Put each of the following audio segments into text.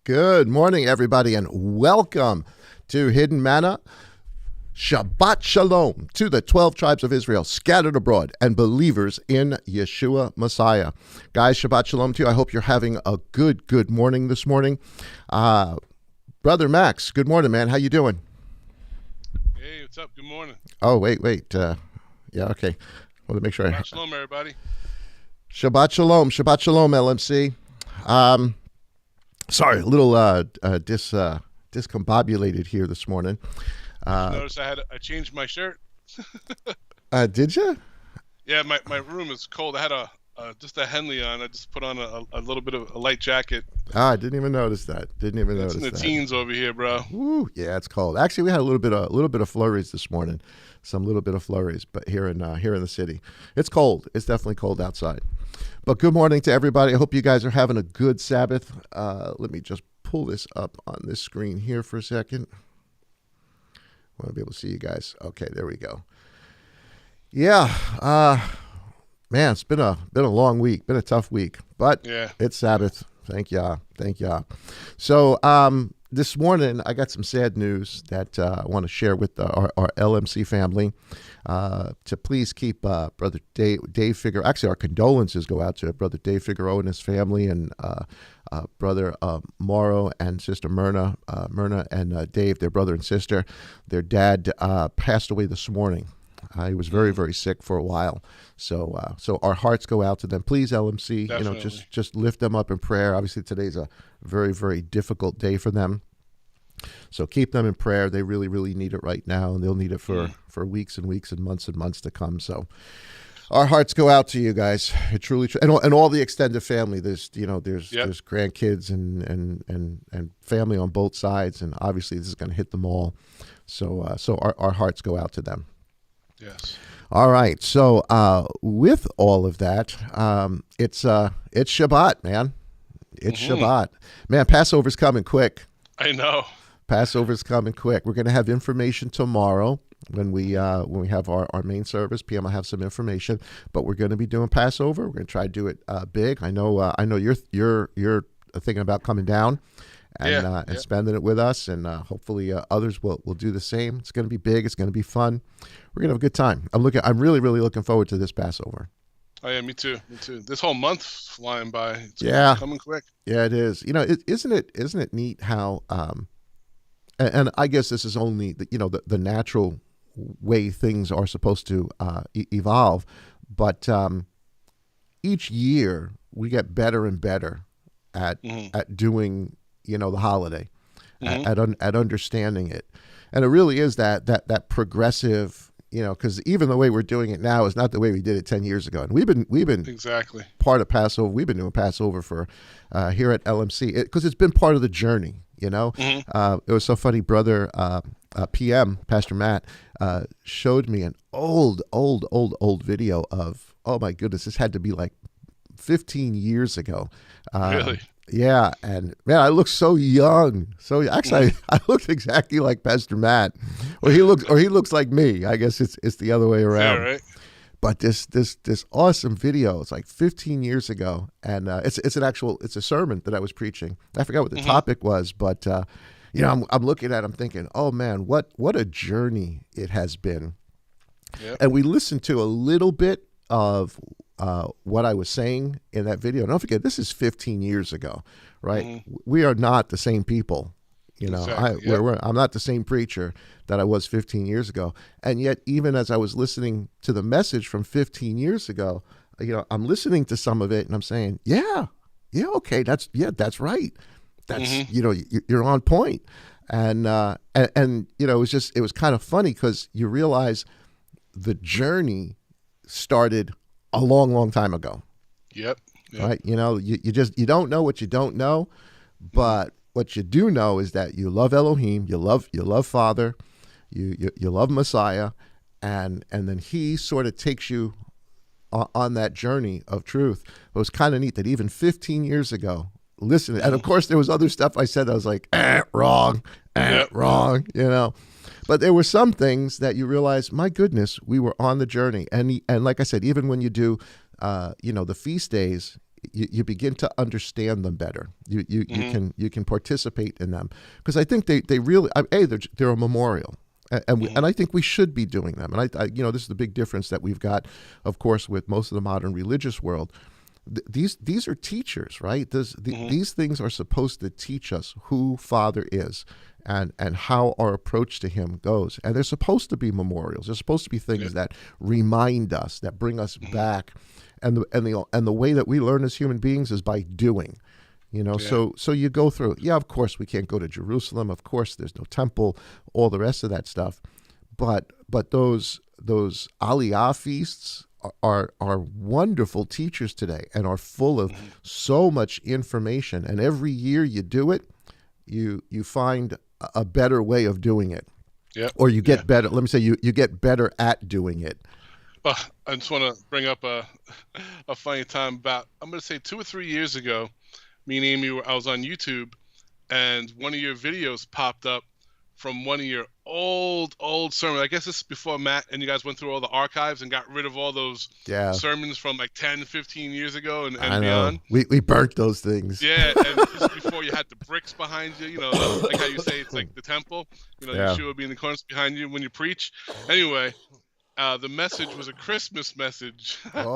Good morning, everybody, and welcome to Hidden Manna. Shabbat Shalom to the 12 tribes of Israel scattered abroad and believers in Yeshua Messiah. Guys, Shabbat Shalom to you. I hope you're having a good morning this morning. Brother Max, good morning, man. How you doing? Hey, what's up? Good morning. Oh, wait. Yeah, okay. Want to make sure. Shabbat Shalom, everybody. Shabbat Shalom, LMC. Sorry, a little discombobulated here this morning. Notice I changed my shirt. Did you? Yeah, my room is cold. I had just a Henley on. I just put on a little bit of a light jacket. I didn't even notice that. It's in the teens over here, bro. Woo, yeah, it's cold. Actually, we had a little bit of flurries this morning. Some little bit of flurries, but here in the city, it's cold. It's definitely cold outside. But good morning to everybody. I hope you guys are having a good Sabbath. Let me just pull this up on this screen here for a second. I want to be able to see you guys. Okay, there we go. Yeah, man, it's been a long week, been a tough week, but yeah, it's Sabbath. Thank ya. So this morning I got some sad news that I want to share with our LMC family. To please keep Brother Dave Figueroa. Actually, our condolences go out to Brother Dave Figueroa and his family, and Brother Mauro and Sister Myrna and Dave, their brother and sister. Their dad passed away this morning. He was very sick for a while, so our hearts go out to them. Please, LMC, Definitely. just lift them up in prayer. Obviously, today's a very difficult day for them, so keep them in prayer. They really need it right now, and they'll need it for weeks and weeks and months to come. So our hearts go out to you guys. It truly, and all the extended family. There's grandkids and family on both sides, and obviously this is going to hit them all. So our hearts go out to them. Yes. All right. So with all of that, it's Shabbat, man. It's Shabbat, man. Passover's coming quick. I know. Passover's coming quick. We're going to have information tomorrow when we have our main service. PM, I have some information, but we're going to be doing Passover. We're going to try to do it big. I know you're thinking about coming down and spending it with us, and hopefully others will do the same. It's going to be big. It's going to be fun. We're going to have a good time. I'm really looking forward to this Passover. Oh yeah, me too. This whole month's flying by. It's coming quick. Yeah, it is. Isn't it neat how and I guess this is only the natural way things are supposed to evolve, but each year we get better and better at doing the holiday, at understanding it, and it really is that progressive. Because even the way we're doing it now is not the way we did it 10 years ago, and we've been exactly part of Passover. We've been doing Passover for here at LMC because it's been part of the journey. It was so funny. Brother PM Pastor Matt showed me an old video of, oh my goodness, this had to be like 15 years ago. Really? Yeah, and man, I look so young. So actually, I looked exactly like Pastor Matt, or he looks like me. I guess it's the other way around. Yeah, right. But this awesome video. It's like 15 years ago, and it's a sermon that I was preaching. I forgot what the topic was, but I'm looking at it, I'm thinking, oh man, what a journey it has been. Yep. And we listened to a little bit of what I was saying in that video. And don't forget, this is 15 years ago, right? We are not the same people. Exactly. I'm not the same preacher that I was 15 years ago. And yet, even as I was listening to the message from 15 years ago, I'm listening to some of it and I'm saying, okay, that's right. That's, you're on point. And it was kind of funny because you realize the journey started a long time ago. Yep. Right. You don't know what you don't know, but what you do know is that you love Elohim, you love Father, you love Messiah, and then he sort of takes you on that journey of truth. It was kind of neat that even 15 years ago, listen, and of course there was other stuff I said that I was like, wrong, wrong, But there were some things that you realize, my goodness, we were on the journey. And like I said, even when you do, the feast days, you begin to understand them better. You can participate in them, because I think they really they're a memorial. And I think we should be doing them. And I this is the big difference that we've got, of course, with most of the modern religious world. These are teachers, right? These things are supposed to teach us who Father is and how our approach to him goes. And they're supposed to be memorials. They're supposed to be things that remind us, that bring us back. And the way that we learn as human beings is by doing. So you go through, of course we can't go to Jerusalem, of course there's no temple, all the rest of that stuff, but those Aliyah feasts are wonderful teachers today, and are full of so much information, and every year you do it, you find a better way of doing it, or you get better. Let me say you get better at doing it. I just want to bring up a funny time about, I'm going to say 2 or 3 years ago. Me and Amy, I was on YouTube, and one of your videos popped up from one of your old sermons. I guess this is before Matt and you guys went through all the archives and got rid of all those sermons from like 10, 15 years ago and beyond. We burnt those things. Yeah, and this is before you had the bricks behind you, like how you say it's like the temple. Yeshua would be in the corners behind you when you preach. Anyway, the message was a Christmas message. And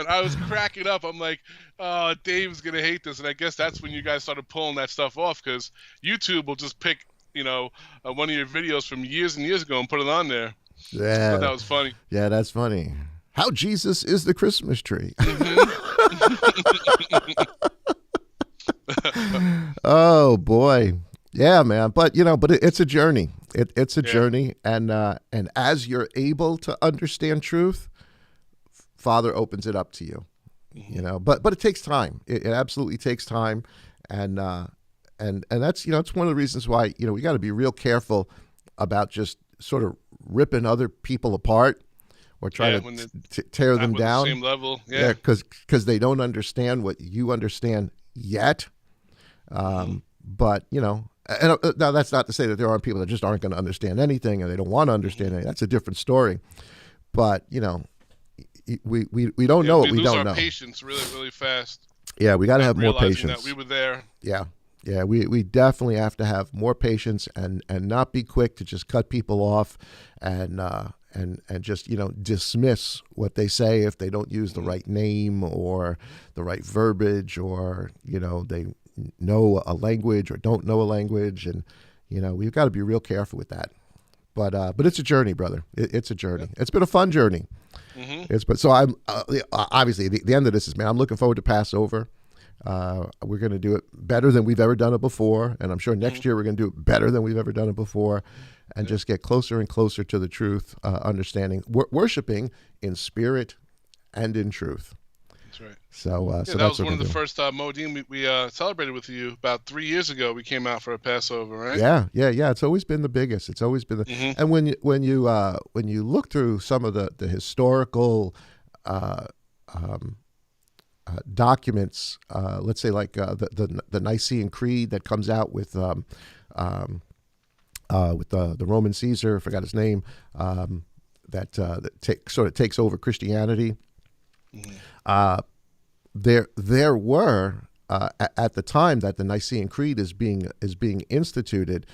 I was cracking up. I'm like, oh, Dave's going to hate this. And I guess that's when you guys started pulling that stuff off, because YouTube will just pick, one of your videos from years and years ago and put it on there. Yeah. I thought that was funny. Yeah, that's funny. How Jesus is the Christmas tree. Oh, boy. Yeah, man. But it's a journey. It's a journey, and as you're able to understand truth, Father opens it up to you. But it takes time. It absolutely takes time, and that's it's one of the reasons why we got to be real careful about just sort of ripping other people apart or trying to tear them down. The same level, because they don't understand what you understand yet. But and now that's not to say that there aren't people that just aren't going to understand anything and they don't want to understand anything. That's a different story. But we don't know what we don't know. We lose our patience really, really fast. Yeah, we got to have more patience. That we were there. Yeah. We definitely have to have more patience and not be quick to just cut people off and just dismiss what they say if they don't use the right name or the right verbiage, or they know a language or don't know a language, and we've got to be real careful with that. But it's a journey, brother. It's a journey. It's been a fun journey. So I'm obviously the end of this is, man, I'm looking forward to Passover. We're going to do it better than we've ever done it before, and I'm sure next year we're going to do it better than we've ever done it before, and just get closer and closer to the truth, understanding, worshiping in spirit and in truth. That's right. So that was one of the first Moedim we celebrated with you about 3 years ago. We came out for a Passover, right? Yeah. It's always been the biggest. It's always been and when you look through some of the historical documents, let's say like the Nicene Creed that comes out with the Roman Caesar, I forgot his name, that sort of takes over Christianity. There were at the time that the Nicene Creed is being instituted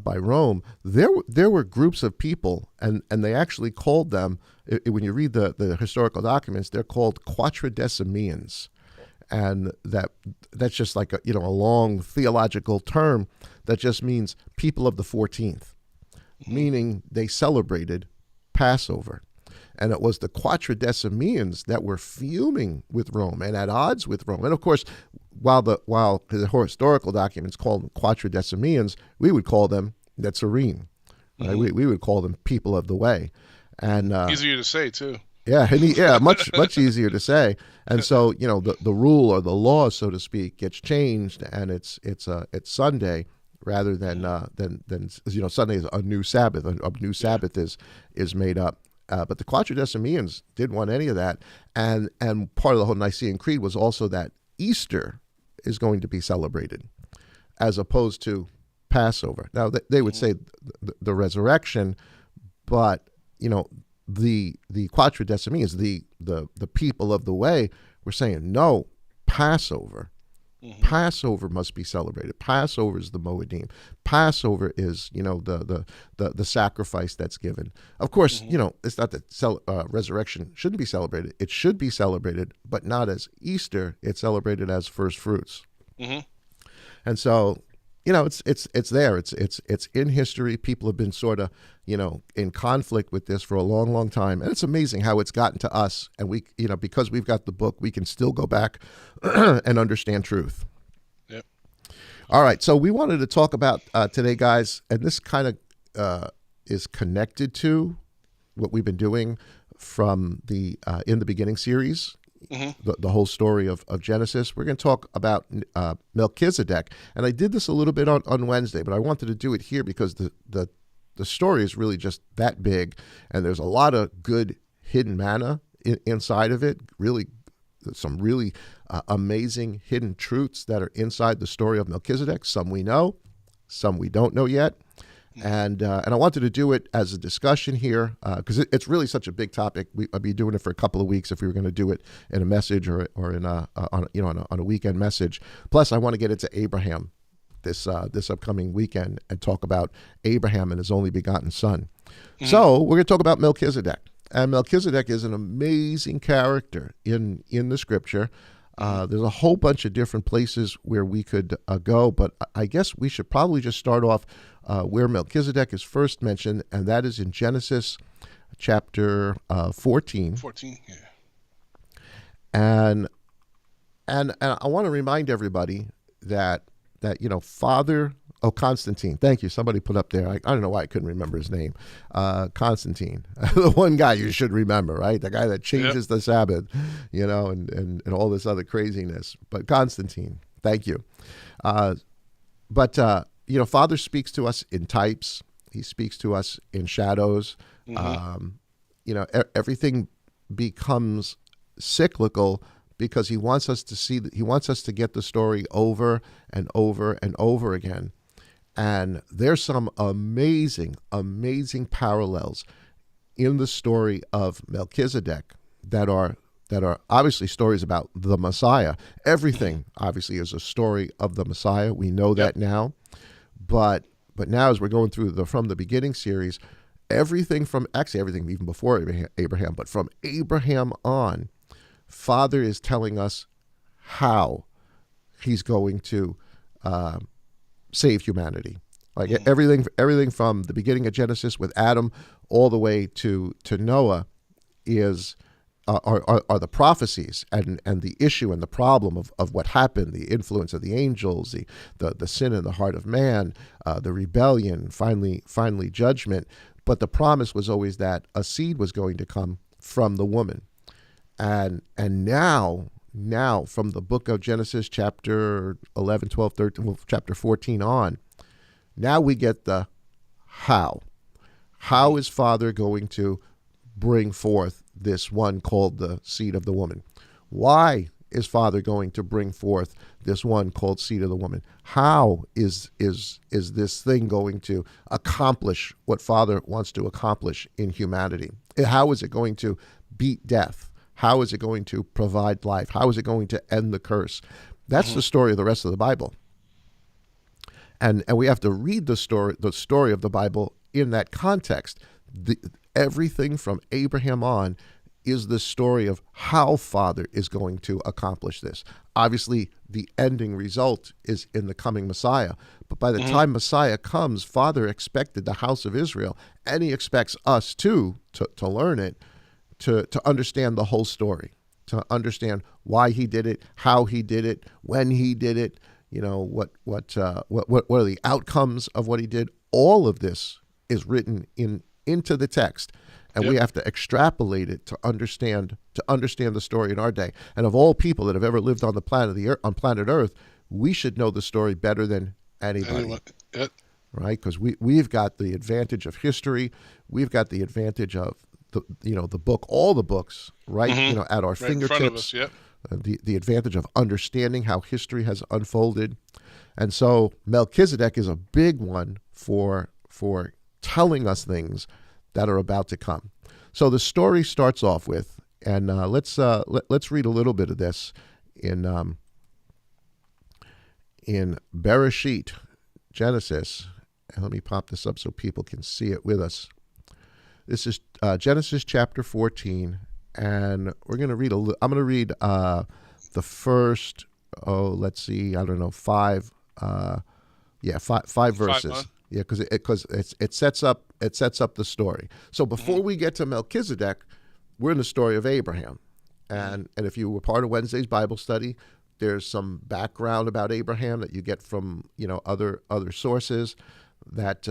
by Rome, there were groups of people, and they actually called them, when you read the historical documents, they're called Quatrodecimeans, and that's just like a long theological term that just means people of the 14th, meaning they celebrated Passover. And it was the Quatrodecimeans that were fuming with Rome and at odds with Rome. And of course, while the historical documents call them Quatrodecimeans, we would call them Netzarim. Right? We would call them people of the way. And easier to say too. Yeah, much easier to say. And so the rule or the law, so to speak, gets changed, and it's Sunday rather than Sunday is a new Sabbath. A new Sabbath is made up. But the Quatrodecimeans didn't want any of that. And part of the whole Nicene Creed was also that Easter is going to be celebrated as opposed to Passover. Now, they would say the resurrection, but, the Quatrodecimeans, the people of the way, we're saying, no, Passover. Mm-hmm. Passover must be celebrated. Passover is the Moedim. Passover is, the sacrifice that's given. Of course, mm-hmm. It's not that resurrection shouldn't be celebrated. It should be celebrated, but not as Easter. It's celebrated as first fruits. Mm-hmm. And so, it's there. It's in history. People have been sort of, in conflict with this for a long, long time. And it's amazing how it's gotten to us. And we, because we've got the book, we can still go back and understand truth. Yep. All right. So we wanted to talk about today, guys, and this kind of is connected to what we've been doing from the In the Beginning series. Mm-hmm. The whole story of Genesis. We're going to talk about Melchizedek. And I did this a little bit on Wednesday, but I wanted to do it here because the story is really just that big, and there's a lot of good hidden manna inside of it, really some really amazing hidden truths that are inside the story of Melchizedek. Some we know, some we don't know yet. And I wanted to do it as a discussion here because it's really such a big topic. I'd be doing it for a couple of weeks if we were going to do it in a message or in on a weekend message. Plus, I want to get into Abraham this upcoming weekend and talk about Abraham and his only begotten son. Mm-hmm. So we're going to talk about Melchizedek, and Melchizedek is an amazing character in the Scripture. There's a whole bunch of different places where we could go, but I guess we should probably just start off where Melchizedek is first mentioned, and that is in Genesis chapter 14. 14, yeah. And I want to remind everybody that Father Constantine. Thank you. Somebody put up there. I don't know why I couldn't remember his name. Constantine, the one guy you should remember, right? The guy that changes the Sabbath, and all this other craziness. But Constantine, thank you. But Father speaks to us in types. He speaks to us in shadows. Mm-hmm. Everything becomes cyclical because he wants us to see that he wants us to get the story over and over and over again. And there's some amazing, amazing parallels in the story of Melchizedek that are obviously stories about the Messiah. Everything obviously is a story of the Messiah. We know that now. But now as we're going through the From the Beginning series, everything even before Abraham, but from Abraham on, Father is telling us how he's going to save humanity. Like everything from the beginning of Genesis with Adam all the way to Noah are the prophecies and the issue and the problem of what happened, the influence of the angels, the sin in the heart of man, the rebellion, finally judgment. But the promise was always that a seed was going to come from the woman. And now from the book of Genesis, chapter 11, 12, 13, chapter 14 on, now we get the how. How is Father going to bring forth this one called the seed of the woman? Why is Father going to bring forth this one called seed of the woman? How is this thing going to accomplish what Father wants to accomplish in humanity? How is it going to beat death? How is it going to provide life? How is it going to end the curse? That's the story of the rest of the Bible. And we have to read the story of the Bible in that context. Everything from Abraham on is the story of how Father is going to accomplish this. Obviously, the ending result is in the coming Messiah. But by the time Messiah comes, Father expected the house of Israel, and he expects us too to learn it, to understand the whole story, to understand why he did it, how he did it, when he did it, what are the outcomes of what he did. All of this is written into the text, and we have to extrapolate it to understand the story in our day. And of all people that have ever lived on the planet Earth, we should know the story better than anybody. Right? Because we've got the advantage of history. We've got the advantage of the book, all the books, right? At our fingertips. In front of us, the advantage of understanding how history has unfolded. And so Melchizedek is a big one for telling us things that are about to come. So the story starts off with, And let's read a little bit of this in Bereshit, Genesis. And let me pop this up so people can see it with us. This is Genesis chapter 14, and we're going to read I'm going to read the first, let's see, I don't know, five verses. Yeah, because it sets up the story. So before we get to Melchizedek, we're in the story of Abraham, and if you were part of Wednesday's Bible study, there's some background about Abraham that you get from other sources that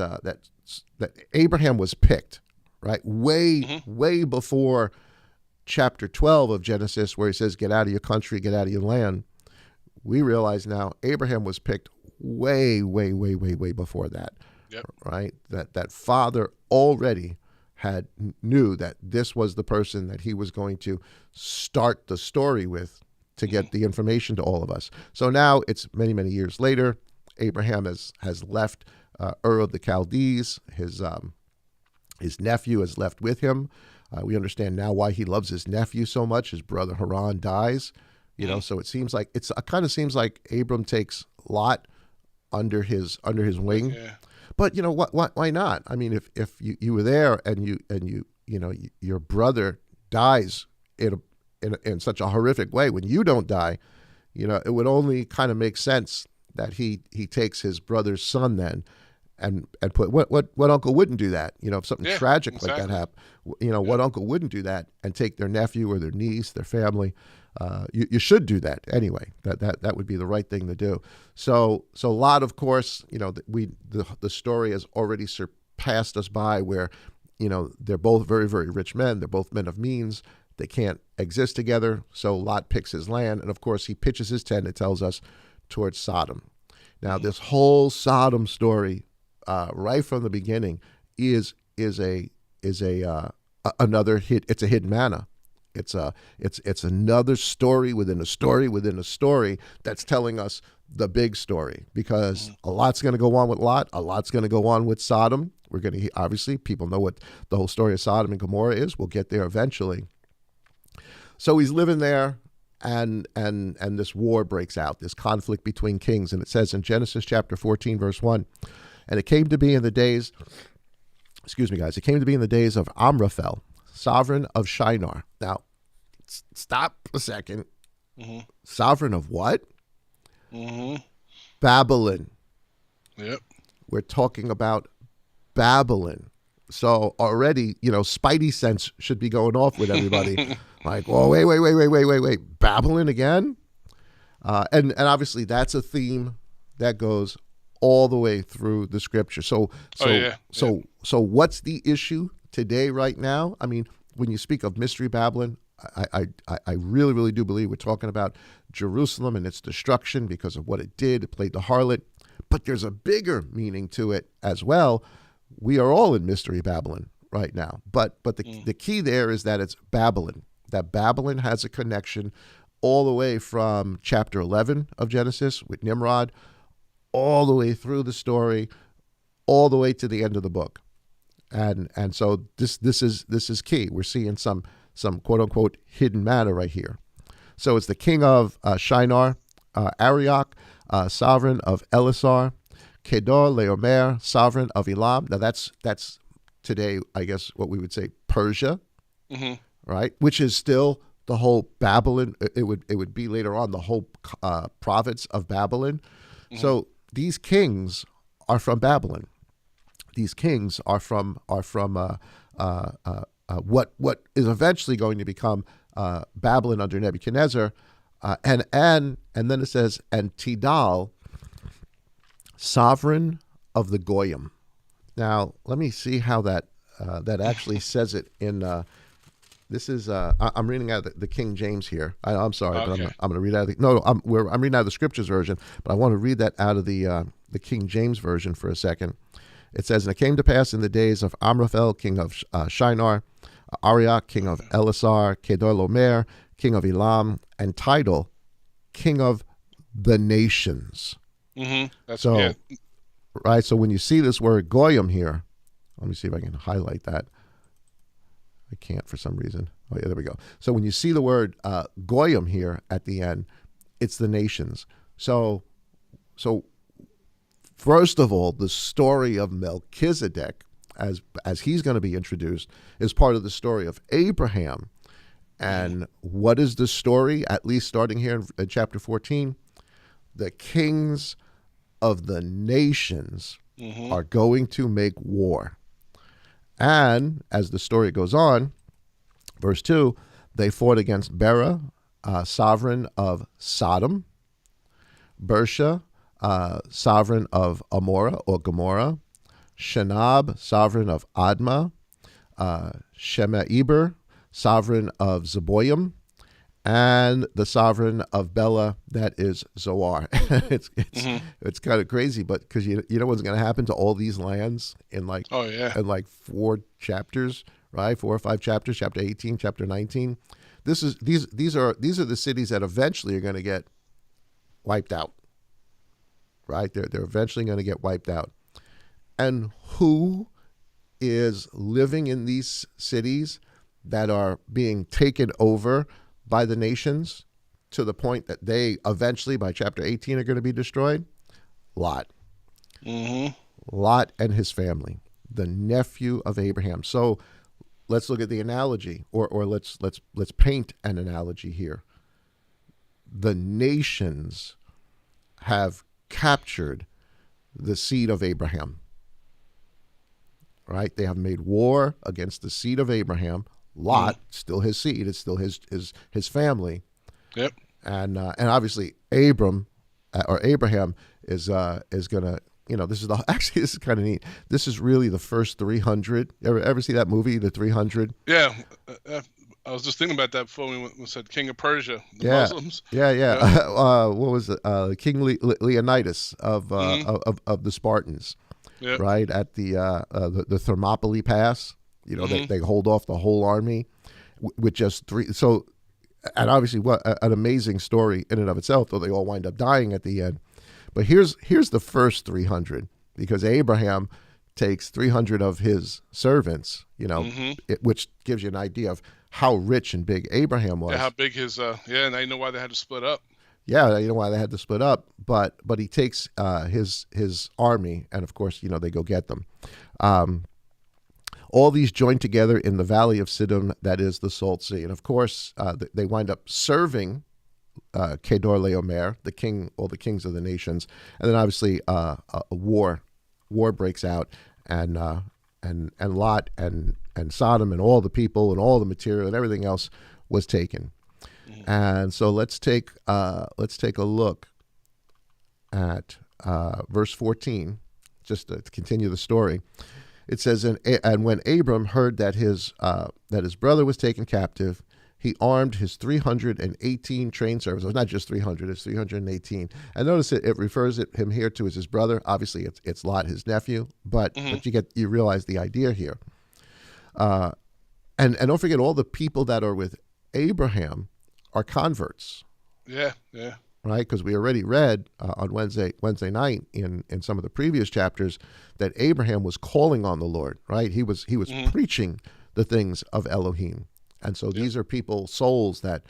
Abraham was picked, right, way before chapter 12 of Genesis, where he says, "Get out of your country, get out of your land." We realize now Abraham was picked way before that. Yep. Right? That father already knew that this was the person that he was going to start the story with to get the information to all of us. So now it's many years later. Abraham has left Ur of the Chaldees. His nephew is left with him. We understand now why he loves his nephew so much. His brother Haran dies. So it kind of seems like Abram takes Lot under his wing. Yeah. But why not? I mean, if you were there and your brother dies in such a horrific way, when you don't die, it would only kind of make sense that he takes his brother's son then and put what uncle wouldn't do that? If something tragic like that happened, what uncle wouldn't do that and take their nephew or their niece, their family? You should do that anyway. That would be the right thing to do. So Lot, of course, the story has already surpassed us by where, they're both very rich men. They're both men of means. They can't exist together. So Lot picks his land, and of course he pitches his tent. It tells us towards Sodom. Now this whole Sodom story, right from the beginning, is another hit. It's a hidden manna. It's another story within a story within a story that's telling us the big story, because a lot's going to go on with Lot, a lot's going to go on with Sodom. We're going to obviously, people know what the whole story of Sodom and Gomorrah is. We'll get there eventually. So he's living there, and this war breaks out, this conflict between kings, and it says in Genesis chapter 14 verse 1, and it came to be in the days, it came to be in the days of Amraphel, sovereign of Shinar. Now, stop a second. Sovereign of what? Babylon. Yep. We're talking about Babylon. So already, spidey sense should be going off with everybody. Like, oh, wait. Babylon again? And obviously that's a theme that goes all the way through the scripture. So what's the issue today, right now? I mean, when you speak of Mystery Babylon, I really do believe we're talking about Jerusalem and its destruction because of what it did. It played the harlot. But there's a bigger meaning to it as well. We are all in Mystery Babylon right now. But the key there is that it's Babylon. That Babylon has a connection all the way from chapter 11 of Genesis with Nimrod, all the way through the story, all the way to the end of the book. And so this is key. We're seeing some quote unquote hidden manna right here. So it's the king of Shinar, Arioch, sovereign of Elisar, Kedar Laomer, sovereign of Elam. Now that's today, I guess, what we would say Persia, right? Which is still the whole Babylon. It would be later on the whole province of Babylon. So these kings are from Babylon. These kings are from what is eventually going to become Babylon under Nebuchadnezzar, and then it says, and Tidal, sovereign of the Goyim. Now let me see how that actually says it in. This is I'm reading out the King James here. I'm sorry, okay. But I'm going to read out of the I'm reading out of the Scriptures version, but I want to read that out of the King James version for a second. It says, and it came to pass in the days of Amraphel, king of Shinar, Arioch, king of Elisar, Kedorlaomer, king of Elam, and Tidal, king of the nations. Right. So when you see this word Goyim here, let me see if I can highlight that. I can't for some reason. Oh, yeah, there we go. So when you see the word goyim here at the end, it's the nations. So first of all, the story of Melchizedek, as he's going to be introduced, is part of the story of Abraham. And what is the story, at least starting here in chapter 14? The kings of the nations are going to make war. And as the story goes on, verse 2, they fought against Bera, sovereign of Sodom, Bersha, sovereign of Amorah or Gomorrah, Shenab, sovereign of Admah, Shemeber, sovereign of Zeboim, and the sovereign of Bela, that is Zoar. It's kind of crazy, but because you know what's going to happen to all these lands in like 4 chapters, right? 4 or 5 chapters, chapter 18, chapter 19. These are the cities that eventually are going to get wiped out, right? They're eventually going to get wiped out. And who is living in these cities that are being taken over by the nations to the point that they eventually, by chapter 18, are going to be destroyed? Lot. Lot and his family, the nephew of Abraham. So let's look at the analogy, or let's paint an analogy here. The nations have captured the seed of Abraham. Right? They have made war against the seed of Abraham. Lot, still his seed, it's still his family. Yep. And obviously Abraham is gonna, this is kind of neat. This is really the first 300. Ever see that movie, The 300? Yeah. I was just thinking about that before we said King of Persia, the Muslims. Yeah. What was it? King Leonidas of the Spartans. Yep. Right at the Thermopylae Pass. They hold off the whole army with just 3. So, and obviously, what an amazing story in and of itself. Though they all wind up dying at the end. But here's the first 300, because Abraham takes 300 of his servants. Which gives you an idea of how rich and big Abraham was. Yeah, how big his. And I know why they had to split up. Yeah, you know why they had to split up, but he takes his army, and of course, they go get them. All these joined together in the valley of Siddim, that is the Salt Sea, and of course, they wind up serving Kedor Laomer, the king, all the kings of the nations, and then obviously a war breaks out, and Lot and Sodom and all the people and all the material and everything else was taken. And so let's take a look at verse 14, just to continue the story. It says, and when Abram heard that his brother was taken captive, he armed his 318 trained servants. Well, it's not just 300; it's 318. And notice it refers him here to as his brother. Obviously, it's Lot, his nephew, but you realize the idea here. And don't forget, all the people that are with Abraham are converts. Yeah. Right, because we already read on Wednesday night in some of the previous chapters that Abraham was calling on the Lord. Right, he was preaching the things of Elohim, and so these are souls that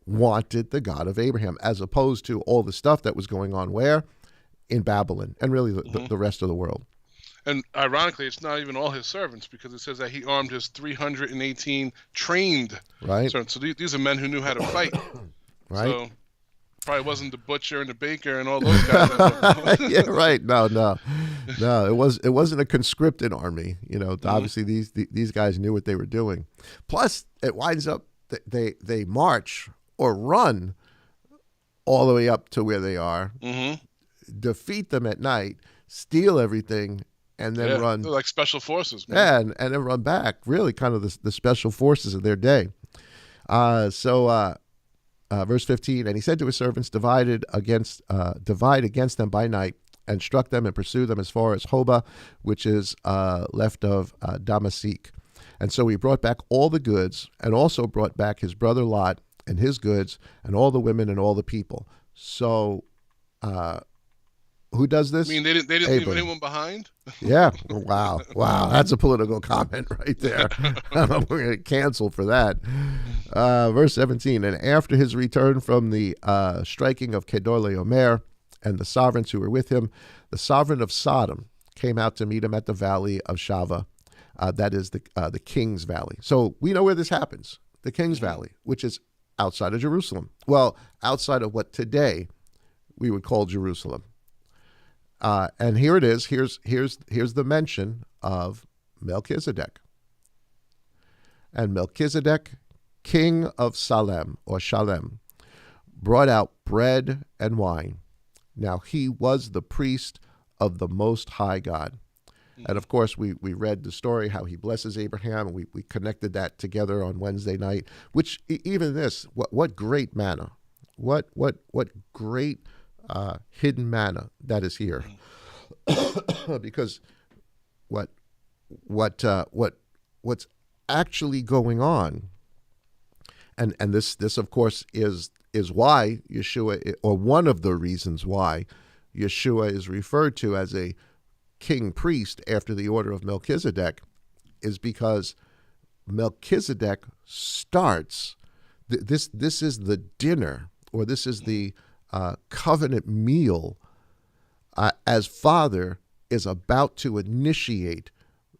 wanted the God of Abraham, as opposed to all the stuff that was going on where in Babylon and really the rest of the world. And ironically, it's not even all his servants, because it says that he armed his 318 trained servants. So these are men who knew how to fight. Right. So probably wasn't the butcher and the baker and all those guys. Yeah, right. No. It wasn't a conscripted army. Obviously these guys knew what they were doing. Plus, it winds up that they march or run all the way up to where they are, defeat them at night, steal everything, and then run. They're like special forces, man. Yeah, and then run back. Really, kind of the special forces of their day. Verse 15, and he said to his servants, divide against them by night, and struck them and pursued them as far as Hobah, which is left of Damascus. And so he brought back all the goods, and also brought back his brother Lot and his goods, and all the women and all the people. So Who does this? I mean, they didn't leave anyone behind. Yeah. Wow. That's a political comment right there. We're going to cancel for that. Verse 17. And after his return from the striking of Kedorlaomer and the sovereigns who were with him, the sovereign of Sodom came out to meet him at the valley of Shava. That is the King's Valley. So we know where this happens. The King's Valley, which is outside of Jerusalem. Well, outside of what today we would call Jerusalem. And here it is. Here's the mention of Melchizedek. And Melchizedek, king of Salem or Shalem, brought out bread and wine. Now he was the priest of the Most High God. And of course, we read the story, how he blesses Abraham, and we connected that together on Wednesday night, which even this, what great manna, what great hidden manna that is here. Because what's actually going on, and this of course is why Yeshua, or one of the reasons why Yeshua is referred to as a king priest after the order of Melchizedek, is because Melchizedek starts this is the dinner, or this is the covenant meal as Father is about to initiate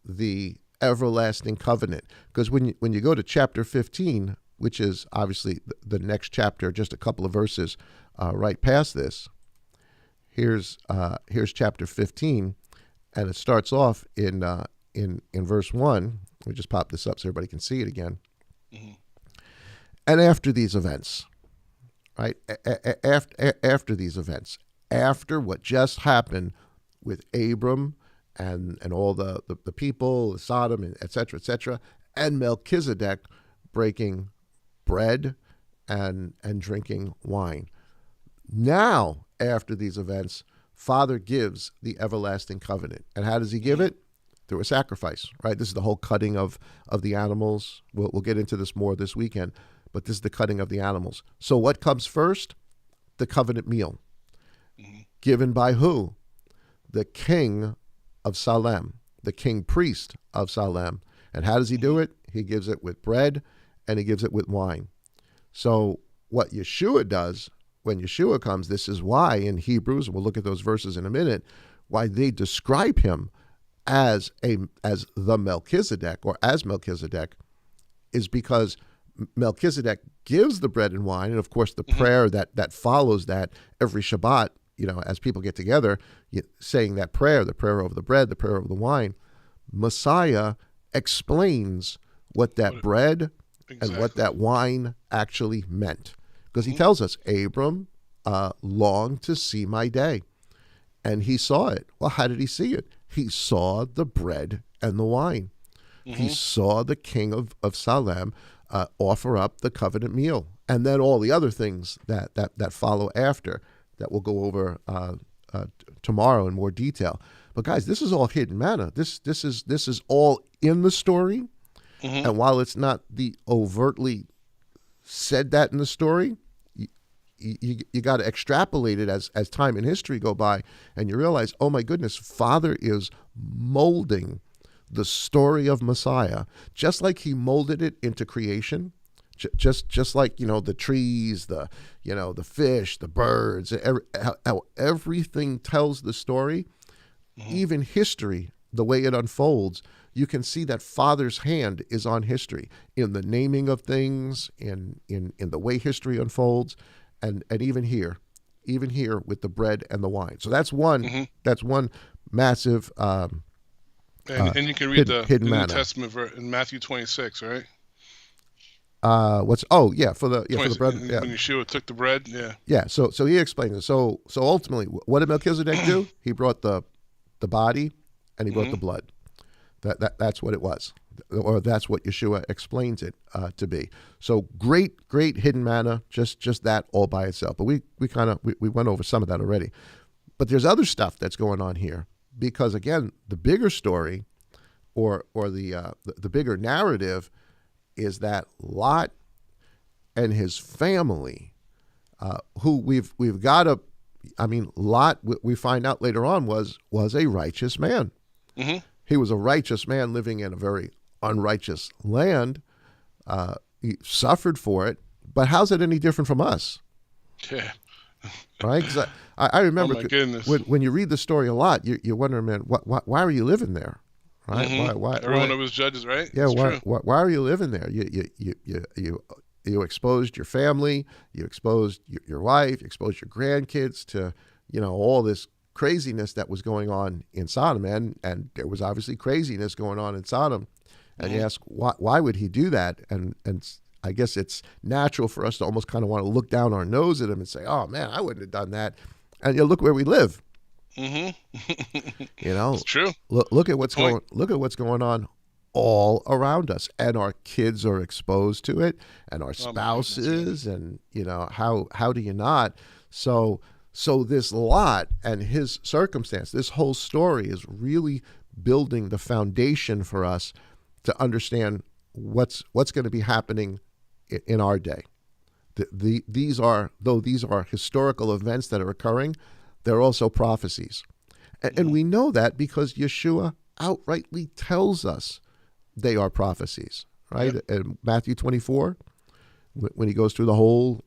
the everlasting covenant. Because when you go to chapter 15, which is obviously the next chapter, just a couple of verses right past this, here's chapter 15, and it starts off in verse 1. Let me just pop this up so everybody can see it again. Mm-hmm. And after these events, right? After these events, after what just happened with Abram and all the people, Sodom, et cetera, and Melchizedek breaking bread and drinking wine. Now, after these events, Father gives the everlasting covenant. And how does he give it? Through a sacrifice, right? This is the whole cutting of the animals. We'll get into this more this weekend, but this is the cutting of the animals. So what comes first? The covenant meal. Mm-hmm. Given by who? The king of Salem, the king priest of Salem. And how does he do it? He gives it with bread and he gives it with wine. So what Yeshua does, when Yeshua comes, this is why in Hebrews, and we'll look at those verses in a minute, why they describe him as the Melchizedek, or as Melchizedek, is because Melchizedek gives the bread and wine, and of course the prayer that follows that every Shabbat, as people get together, saying that prayer, the prayer over the bread, the prayer over the wine. Messiah explains what that bread and what that wine actually meant. Because he tells us, Abram longed to see my day. And he saw it. Well, how did he see it? He saw the bread and the wine. Mm-hmm. He saw the king of Salem offer up the covenant meal. And then all the other things that follow after that we'll go over tomorrow in more detail. But guys, this is all hidden manna. This is all in the story. Mm-hmm. And while it's not the overtly said that in the story, you got to extrapolate it as time and history go by, and you realize, oh my goodness, Father is molding the story of Messiah, just like he molded it into creation, just like, the trees, the fish, the birds, how everything tells the story, even history, the way it unfolds. You can see that Father's hand is on history in the naming of things, in the way history unfolds, and even here with the bread and the wine. So that's one massive and you can read the New Testament in Matthew 26, right? For the bread. Yeah. When Yeshua took the bread, yeah. Yeah, so he explains it. So ultimately, what did Melchizedek do? He brought the body and he brought the blood. That's what it was, or that's what Yeshua explains it to be. So great hidden manna, just that all by itself. But we went over some of that already. But there's other stuff that's going on here, because again, the bigger story, or the bigger narrative, is that Lot and his family, who we've got to I mean, Lot, we find out later on, was a righteous man. Mm-hmm. He was a righteous man living in a very unrighteous land. He suffered for it. But how's it any different from us? Yeah. Right? Because I remember oh my goodness. when you read the story a lot, you wonder, man, why are you living there? Right? Mm-hmm. Why? Everyone of his judges, right? Yeah. Why are you living there? You exposed your family, you exposed your wife, you exposed your grandkids to, all this craziness that was going on in Sodom, and there was obviously craziness going on in Sodom. And you ask, why would he do that? And I guess it's natural for us to almost kind of want to look down our nose at him and say, oh man, I wouldn't have done that. And look where we live. Mm-hmm. It's true. Look at what's going on all around us, and our kids are exposed to it, and our spouses, and how do you not? So this Lot and his circumstance, this whole story is really building the foundation for us to understand what's going to be happening in our day. These are historical events that are occurring, they're also prophecies. And we know that because Yeshua outrightly tells us they are prophecies, right? Yep. In Matthew 24, when he goes through the whole,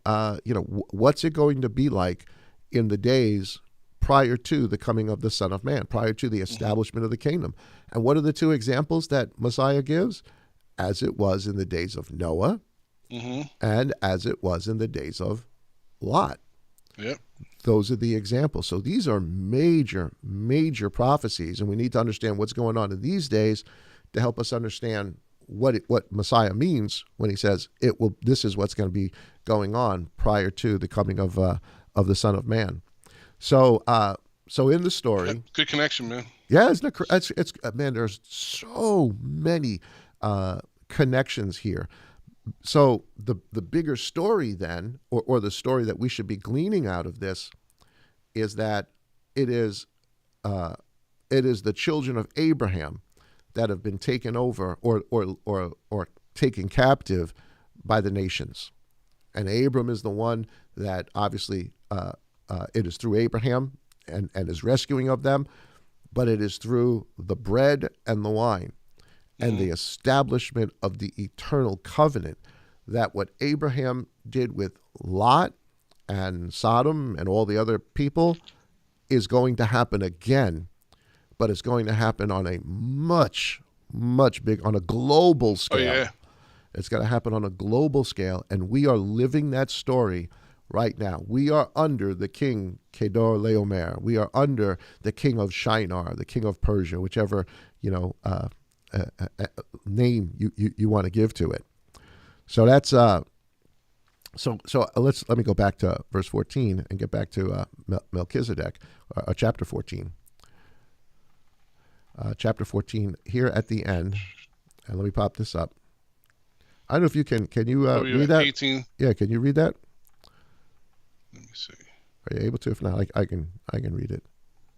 what's it going to be like in the days prior to the coming of the Son of Man, prior to the establishment of the kingdom. And what are the two examples that Messiah gives? As it was in the days of Noah, and as it was in the days of Lot. Yep. Those are the examples. So these are major, major prophecies, and we need to understand what's going on in these days to help us understand what Messiah means when he says this is what's going to be going on prior to the coming of the Son of Man. So in the story, good connection, man. Yeah, it's man. There's so many connections here. So the bigger story then, or the story that we should be gleaning out of this, is that it is the children of Abraham that have been taken over or taken captive by the nations, and Abram is the one that obviously it is through Abraham and his rescuing of them, but it is through the bread and the wine and the establishment of the eternal covenant, that what Abraham did with Lot and Sodom and all the other people is going to happen again, but it's going to happen on a much, much big, on a global scale. Oh, yeah. It's going to happen on a global scale, and we are living that story right now. We are under the king Kedor Laomer. We are under the king of Shinar, the king of Persia, whichever name you want to give to it. So that's so let me go back to verse 14 and get back to Melchizedek, chapter 14. Chapter 14 here at the end, and let me pop this up. I don't know if you can you read that? 18. Yeah, can you read that? Let me see. Are you able to? If not, I can read it.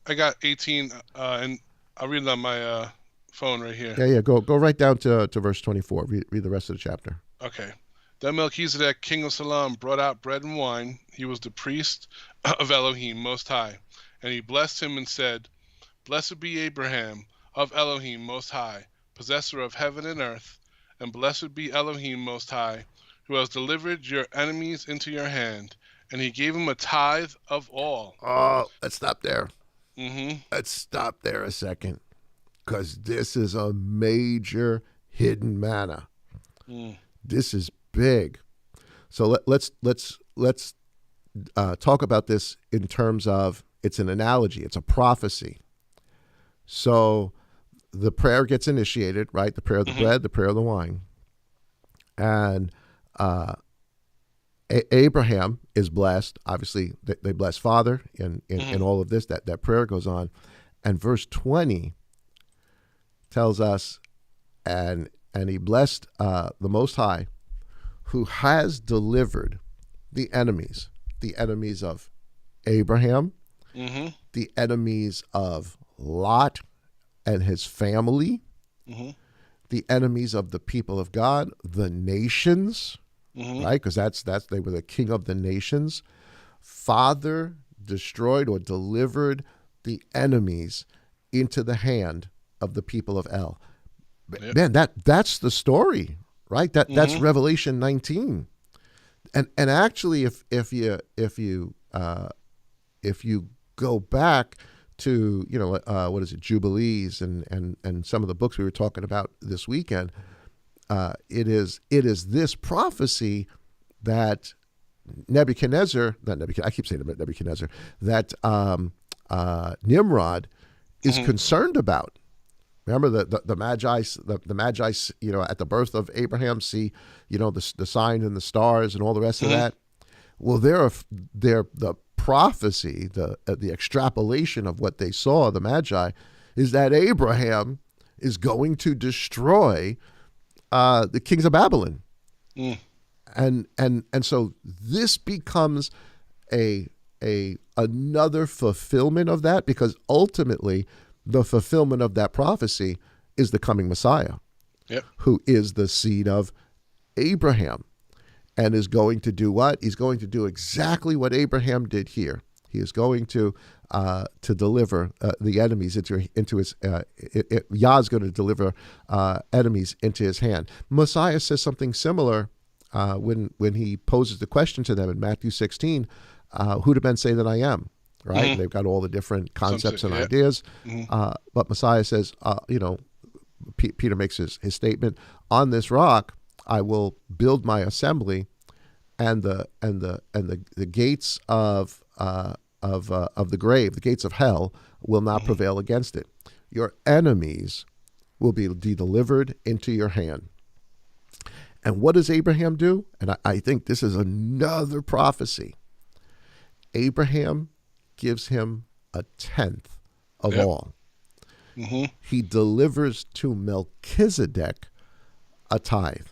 I got 18, and I'll read it on my phone right here. Yeah. Go right down to verse 24. Read the rest of the chapter. Okay. Then Melchizedek, king of Salem, brought out bread and wine. He was the priest of Elohim Most High. And he blessed him and said, Blessed be Abraham of Elohim Most High, possessor of heaven and earth. And blessed be Elohim Most High, who has delivered your enemies into your hand. And he gave him a tithe of all. Oh, let's stop there. Mm-hmm. Let's stop there a second, because this is a major hidden manna. This is big. So let's talk about this in terms of, it's an analogy, it's a prophecy. So the prayer gets initiated, right? The prayer of the bread, the prayer of the wine, and Abraham is blessed. Obviously, they bless Father in all of this. That prayer goes on, and verse 20 tells us, and he blessed the Most High, who has delivered the enemies of Abraham, the enemies of Lot and his family, the enemies of the people of God, the nations, right? Because that's they were the king of the nations. Father destroyed or delivered the enemies into the hand of the people of El. Yep. Man, that's the story, right? That's Revelation 19. And actually, if you go back to what is it, Jubilees and some of the books we were talking about this weekend, it is this prophecy that Nebuchadnezzar, I keep saying Nebuchadnezzar, that Nimrod is concerned about. Remember the Magi, the Magi, at the birth of Abraham, see, the sign and the stars and all the rest of that. Well, the prophecy, the extrapolation of what they saw, the Magi, is that Abraham is going to destroy the kings of Babylon. And so this becomes another fulfillment of that, because ultimately the fulfillment of that prophecy is the coming Messiah, who is the seed of Abraham, and is going to do what? He's going to do exactly what Abraham did here. He is going to deliver the enemies into his. Yah is going to deliver enemies into his hand. Messiah says something similar when he poses the question to them in Matthew 16. Who do men say that I am? Right? They've got all the different concepts and ideas. But Messiah says, Peter makes his statement, on this rock I will build my assembly, and the gates of the grave, the gates of hell, will not prevail against it. Your enemies will be delivered into your hand. And what does Abraham do? And I think this is another prophecy. Abraham gives him a tenth of all. He delivers to Melchizedek a tithe.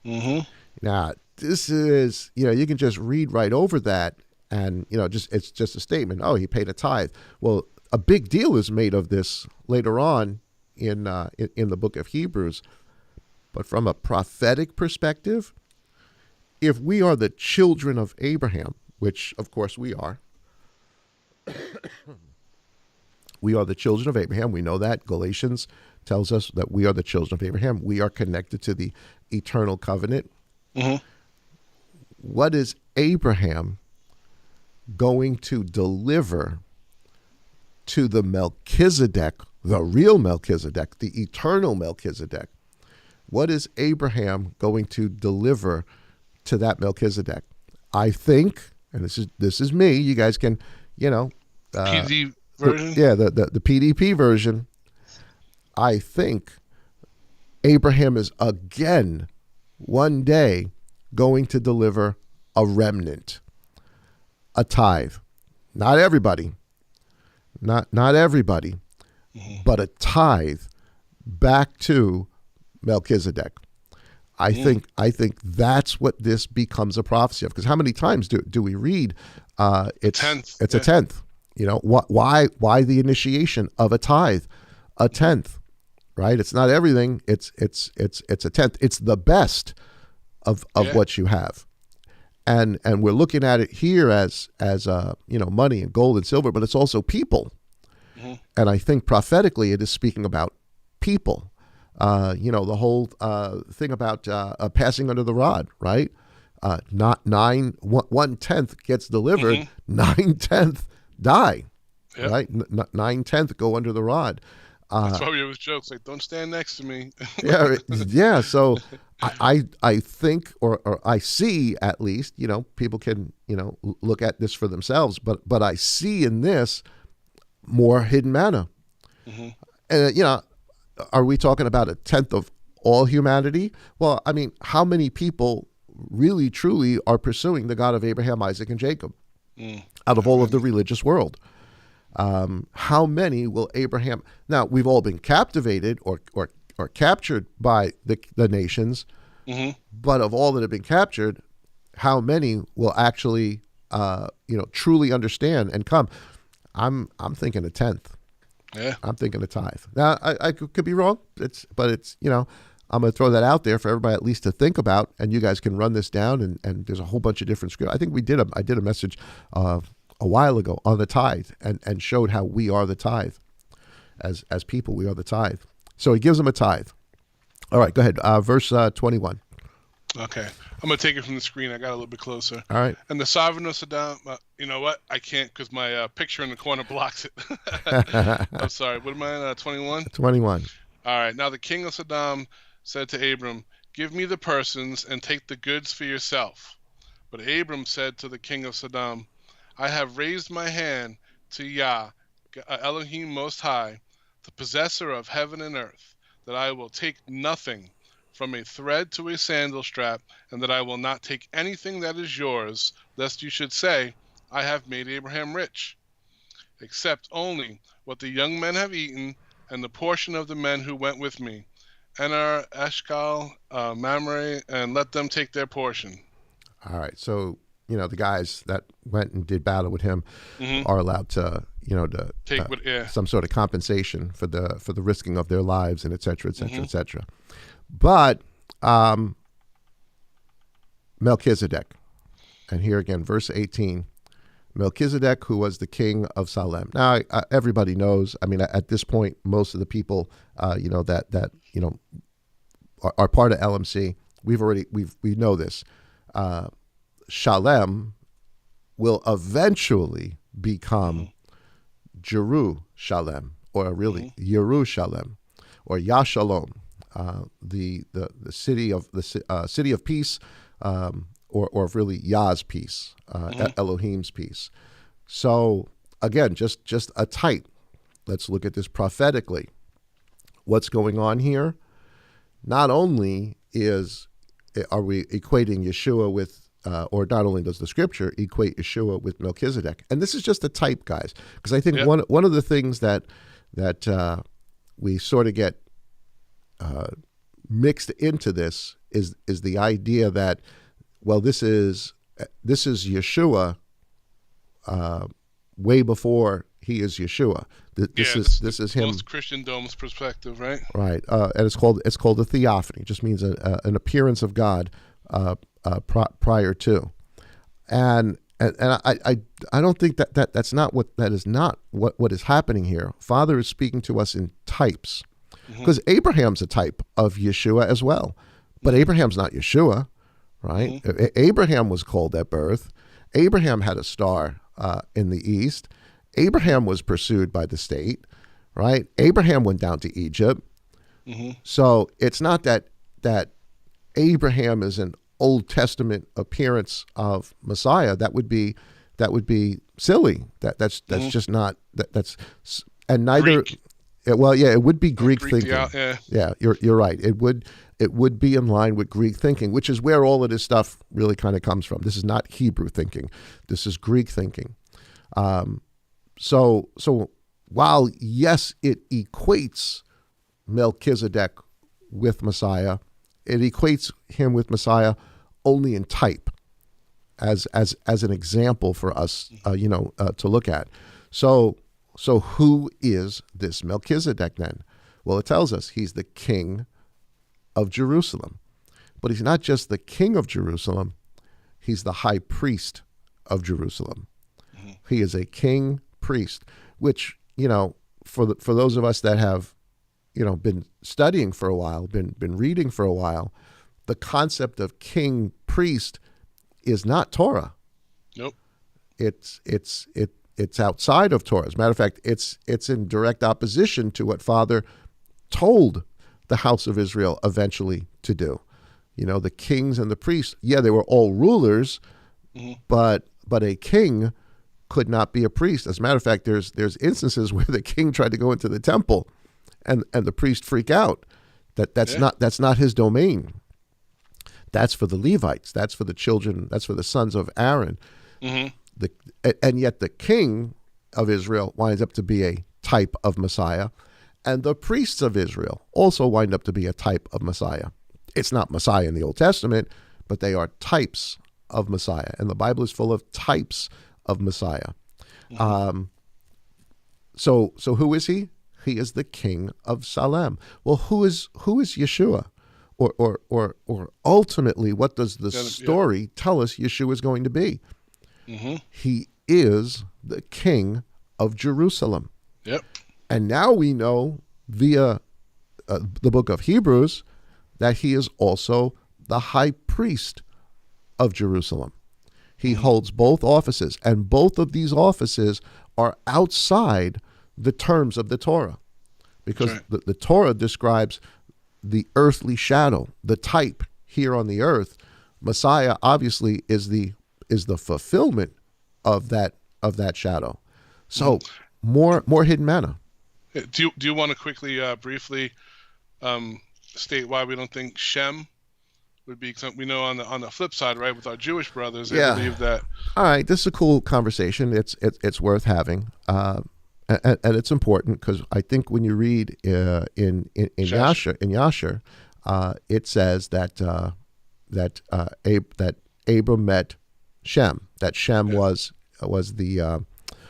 Now, this is, you can just read right over that, and it's just a statement. Oh, he paid a tithe. Well, a big deal is made of this later on in the book of Hebrews. But from a prophetic perspective, if we are the children of Abraham, which of course we are, we are the children of Abraham. We know that. Galatians tells us that we are the children of Abraham. We are connected to the eternal covenant. What is Abraham going to deliver to the Melchizedek, the real Melchizedek, the eternal Melchizedek? What is Abraham going to deliver to that Melchizedek? I think, and this is me, you guys can, PD version? The PDP version. I think Abraham is again one day going to deliver a remnant, a tithe. Not everybody, not everybody, but a tithe back to Melchizedek. I think that's what this becomes a prophecy of. Because how many times do we read it's a tenth? Why the initiation of a tithe, a tenth, right? It's not everything. It's a tenth. It's the best of what you have, and we're looking at it here as money and gold and silver, but it's also people, and I think prophetically it is speaking about people. The whole thing about passing under the rod, right? Not 1/10 gets delivered, 9/10 die, right? 9/10 go under the rod. That's why we always joke, like, don't stand next to me. yeah. So I think, or I see, at least, people can, look at this for themselves, but I see in this more hidden manna. And, are we talking about a tenth of all humanity? Well, I mean, how many people really, truly are pursuing the God of Abraham, Isaac, and Jacob out of all of the religious world? How many will Abraham... Now, we've all been captivated or captured by the nations, but of all that have been captured, how many will actually, truly understand and come? I'm thinking a tenth. Yeah, I'm thinking a tithe. Now, I could be wrong. But I'm going to throw that out there for everybody at least to think about, and you guys can run this down. And there's a whole bunch of different scripts. I think I did a message a while ago on the tithe and showed how we are the tithe. As people, we are the tithe. So he gives them a tithe. All right, go ahead. Verse 21. Okay. I'm going to take it from the screen. I got a little bit closer. All right. And the sovereign of Saddam, you know what? I can't because my picture in the corner blocks it. I'm sorry. What am I on? 21? 21. All right. Now the king of Saddam said to Abram, give me the persons and take the goods for yourself. But Abram said to the king of Saddam, I have raised my hand to Yah, Elohim Most High, the possessor of heaven and earth, that I will take nothing from a thread to a sandal strap, and that I will not take anything that is yours, lest you should say, I have made Abraham rich, except only what the young men have eaten, and the portion of the men who went with me, Enar, Eshcol, Mamre, and let them take their portion. All right. So, the guys that went and did battle with him are allowed to, to take some sort of compensation for the risking of their lives, and et cetera, et cetera, et cetera. But Melchizedek, and here again, verse 18, Melchizedek, who was the king of Salem. Now, everybody knows. I mean, at this point, most of the people, that are part of LMC. We know this. Shalem will eventually become Jerusalem, or really Yerushalem, or Yashalom, the city of peace, or really Yah's peace, Elohim's peace. So again, just a type. Let's look at this prophetically. What's going on here? Not only are we equating Yeshua with, or not only does the scripture equate Yeshua with Melchizedek, and this is just a type, guys, because I think one of the things that we sort of get mixed into this is the idea that, well, this is Yeshua way before he is Yeshua. This is him. Most Christendom's perspective, right? Right, and it's called a theophany. It just means an appearance of God prior to, and I don't think that's not what is happening here. Father is speaking to us in types, because Abraham's a type of Yeshua as well, but Abraham's not Yeshua, right? Abraham was called at birth. Abraham had a star in the east. Abraham was pursued by the state, right? Abraham went down to Egypt. So it's not that Abraham is an Old Testament appearance of Messiah. That would be silly. That's just not that's and neither. Greek. It would be Greek thinking. Yeah, you're right. It would be in line with Greek thinking, which is where all of this stuff really kind of comes from. This is not Hebrew thinking. This is Greek thinking. So while, yes, it equates Melchizedek with Messiah, it equates him with Messiah only in type, as an example for us, to look at. So who is this Melchizedek then? Well, it tells us he's the king of Jerusalem. But he's not just the king of Jerusalem, he's the high priest of Jerusalem. He is a king priest, which, for those of us that have, been studying for a while, been reading for a while, the concept of king priest is not Torah. Nope. It's outside of Torah. As a matter of fact, it's in direct opposition to what Father told the house of Israel eventually to do. The kings and the priests, they were all rulers, but a king could not be a priest. As a matter of fact, there's instances where the king tried to go into the temple and the priest freak out. That's not his domain. That's for the Levites. That's for the children. That's for the sons of Aaron. And yet the king of Israel winds up to be a type of Messiah, and the priests of Israel also wind up to be a type of Messiah. It's not Messiah in the Old Testament, but they are types of Messiah, and the Bible is full of types of Messiah. So who is he? He is the king of Salem. Well, who is Yeshua? Or ultimately, what does the story tell us Yeshua is going to be? He is the King of Jerusalem. Yep. And now we know via the book of Hebrews that he is also the high priest of Jerusalem. He holds both offices, and both of these offices are outside the terms of the Torah, because the Torah describes the earthly shadow, the type here on the earth. Messiah obviously is the fulfillment of that shadow. So more hidden manna. Do you want to quickly, briefly state why we don't think Shem would be? We know on the flip side, right, with our Jewish brothers, they believe that. All right, this is a cool conversation. It's worth having, and it's important because I think when you read in Yasher, it says that Abram met Shem. That Shem was the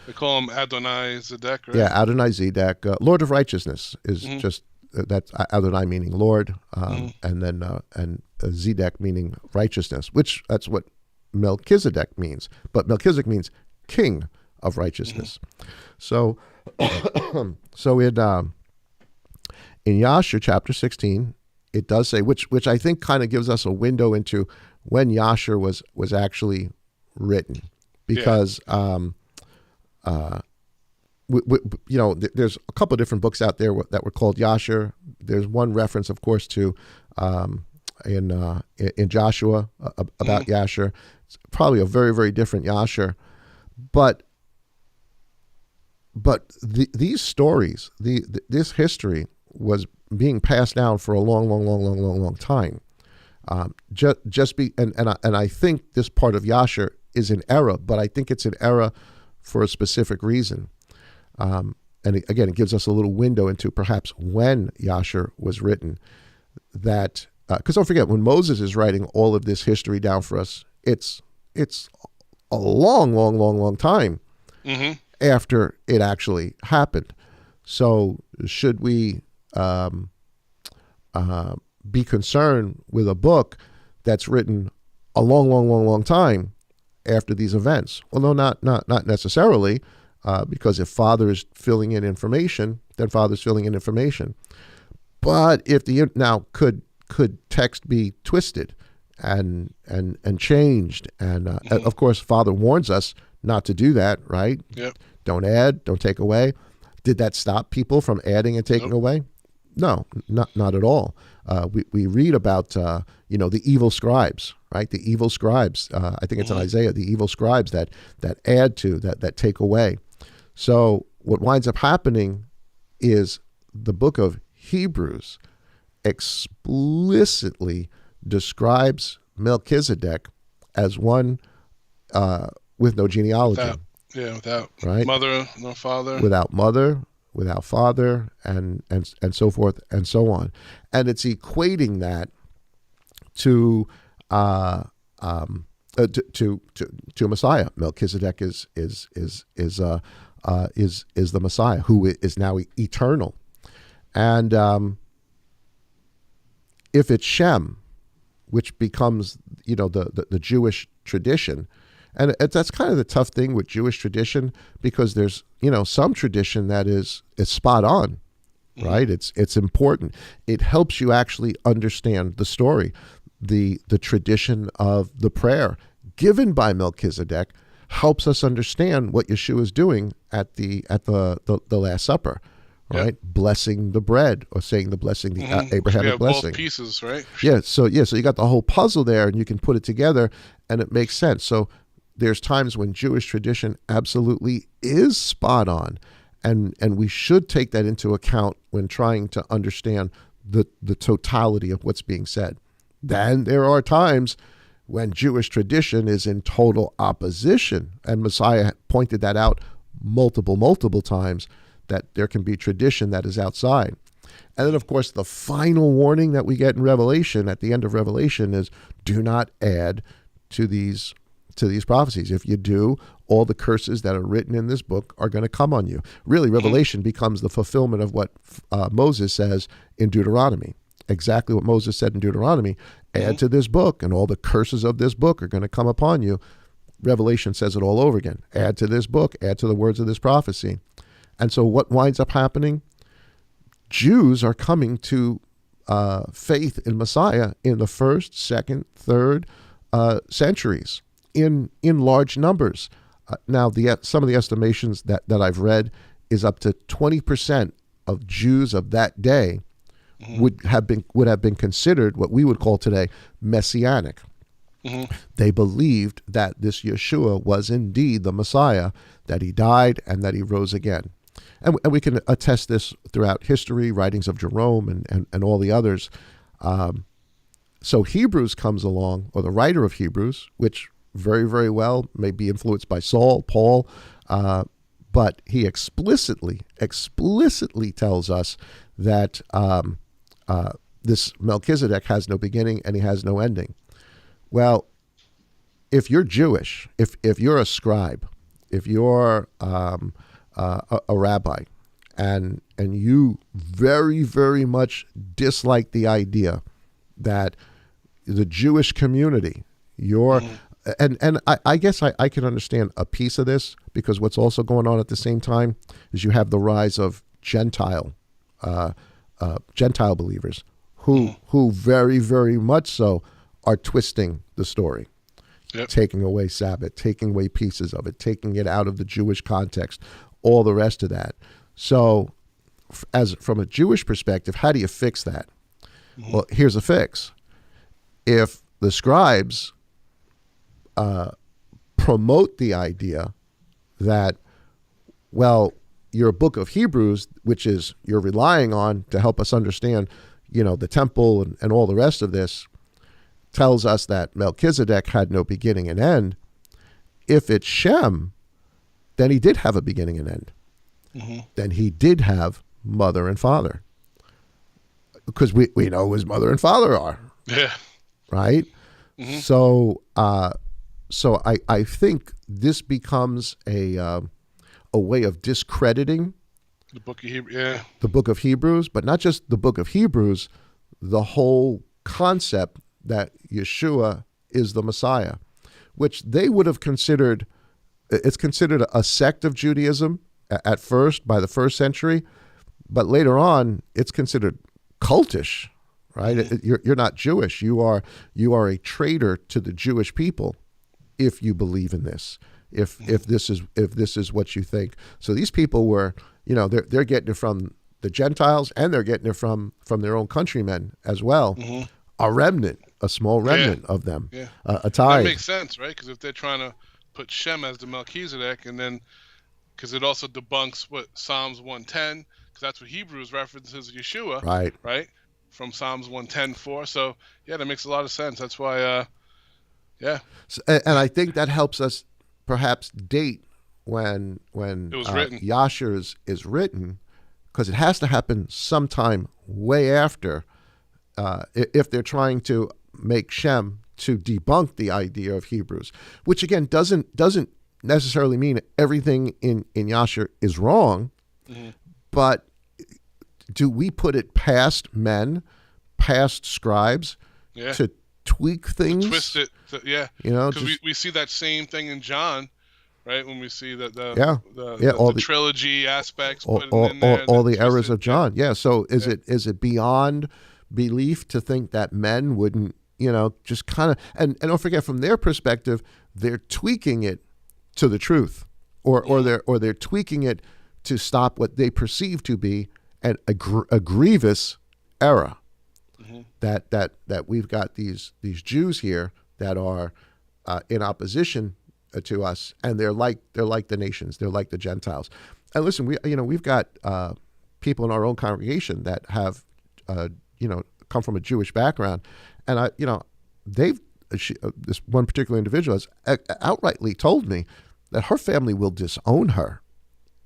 they call him Adonai Zedek, right? Yeah, Adonai Zedek, Lord of Righteousness is just that's Adonai meaning Lord, and then and Zedek meaning righteousness, which that's what Melchizedek means. But Melchizedek means King of Righteousness. So in Yasher chapter 16, it does say, which I think kind of gives us a window into when Yasher was actually written, because there's a couple of different books out there that were called Yasher. There's one reference, of course, to in Joshua about Yasher. It's probably a very, very different Yasher, but these stories, this history was being passed down for a long time. And I think this part of Yasher is an error, but I think it's an error for a specific reason. And again, it gives us a little window into perhaps when Yasher was written. That because don't forget, when Moses is writing all of this history down for us, it's a long time after it actually happened. So should we be concerned with a book that's written a long time after these events? Well, no, not necessarily, because if Father is filling in information, then Father's filling in information. But if now could text be twisted and changed, and of course Father warns us not to do that, right? Yep. Don't add, don't take away. Did that stop people from adding and taking away? No, not at all. We read about the evil scribes, right? The evil scribes. I think it's in Isaiah. The evil scribes that add to, that take away. So what winds up happening is the book of Hebrews explicitly describes Melchizedek as one with no genealogy. Without right? Mother, no father. Without mother, without father, and so forth and so on. And it's equating that to Messiah. Melchizedek is the Messiah, who is now eternal. And if it's Shem, which becomes the Jewish tradition, and that's kind of the tough thing with Jewish tradition, because there's some tradition that is spot on, right? It's important. It helps you actually understand the story. The tradition of the prayer given by Melchizedek helps us understand what Yeshua is doing at the Last Supper, right? Yep. Blessing the bread, or saying the blessing, the Abrahamic blessing. Both pieces, right? So you got the whole puzzle there, and you can put it together, and it makes sense. So there's times when Jewish tradition absolutely is spot on, and we should take that into account when trying to understand the totality of what's being said. Then there are times when Jewish tradition is in total opposition, and Messiah pointed that out multiple times, that there can be tradition that is outside. And then, of course, the final warning that we get in Revelation, at the end of Revelation, is do not add to these prophecies. If you do, all the curses that are written in this book are going to come on you. Really, Revelation becomes the fulfillment of what Moses says in Deuteronomy. Exactly what Moses said in Deuteronomy. Add to this book, and all the curses of this book are going to come upon you. Revelation says it all over again. Add to this book, add to the words of this prophecy. And so what winds up happening? Jews are coming to faith in Messiah in the first, second, third centuries in large numbers. Now, some of the estimations that I've read is up to 20% of Jews of that day would have been considered what we would call today messianic. They believed that this Yeshua was indeed the Messiah, that he died and that he rose again. And we can attest this throughout history, writings of Jerome and all the others. So Hebrews comes along, or the writer of Hebrews, which very, very well may be influenced by Saul, Paul, but he explicitly tells us that this Melchizedek has no beginning and he has no ending. Well, if you're Jewish, if you're a scribe, if you're a rabbi, and you very, very much dislike the idea that the Jewish community, and I guess I can understand a piece of this, because what's also going on at the same time is you have the rise of Gentile believers who very, very much so are twisting the story. Yep. Taking away Sabbath, taking away pieces of it, taking it out of the Jewish context, all the rest of that. So from a Jewish perspective, how do you fix that? Well, here's a fix. If the scribes promote the idea that, well, your book of Hebrews, which is you're relying on to help us understand, the temple and all the rest of this, tells us that Melchizedek had no beginning and end. If it's Shem, then he did have a beginning and end. Then he did have mother and father, because we know who his mother and father are. Yeah. Right. So I think this becomes a way of discrediting the book of Hebrews. Yeah. The book of Hebrews, but not just the book of Hebrews, the whole concept that Yeshua is the Messiah, which they would have considered. It's considered a sect of Judaism at first, by the first century, but later on it's considered cultish, right? You're not Jewish. You are a traitor to the Jewish people if you believe in this. If this is what you think. So these people were, they're getting it from the Gentiles, and they're getting it from their own countrymen as well. A remnant, a small remnant of them, a tithe. That makes sense, right? Because if they're trying to put Shem as the Melchizedek, and then because it also debunks what Psalms 110, because that's what Hebrews references Yeshua, right? From Psalms 110:4. So yeah, that makes a lot of sense. That's why, So, and I think that helps us perhaps date when it was written. Yasher is written, because it has to happen sometime way after. If they're trying to make Shem to debunk the idea of Hebrews, which again doesn't necessarily mean everything in Yasher is wrong, but do we put it past men, past scribes, to tweak things, twist it, because we see that same thing in John, right? When we see the trilogy aspects, all the errors of John. So is it beyond belief to think that men wouldn't, just kind of, and don't forget, from their perspective, they're tweaking it to the truth, or they're tweaking it to stop what they perceive to be a grievous error. That we've got these Jews here that are in opposition to us, and they're like the nations, they're like the Gentiles. And listen, we've got people in our own congregation that have come from a Jewish background, and this one particular individual has outrightly told me that her family will disown her.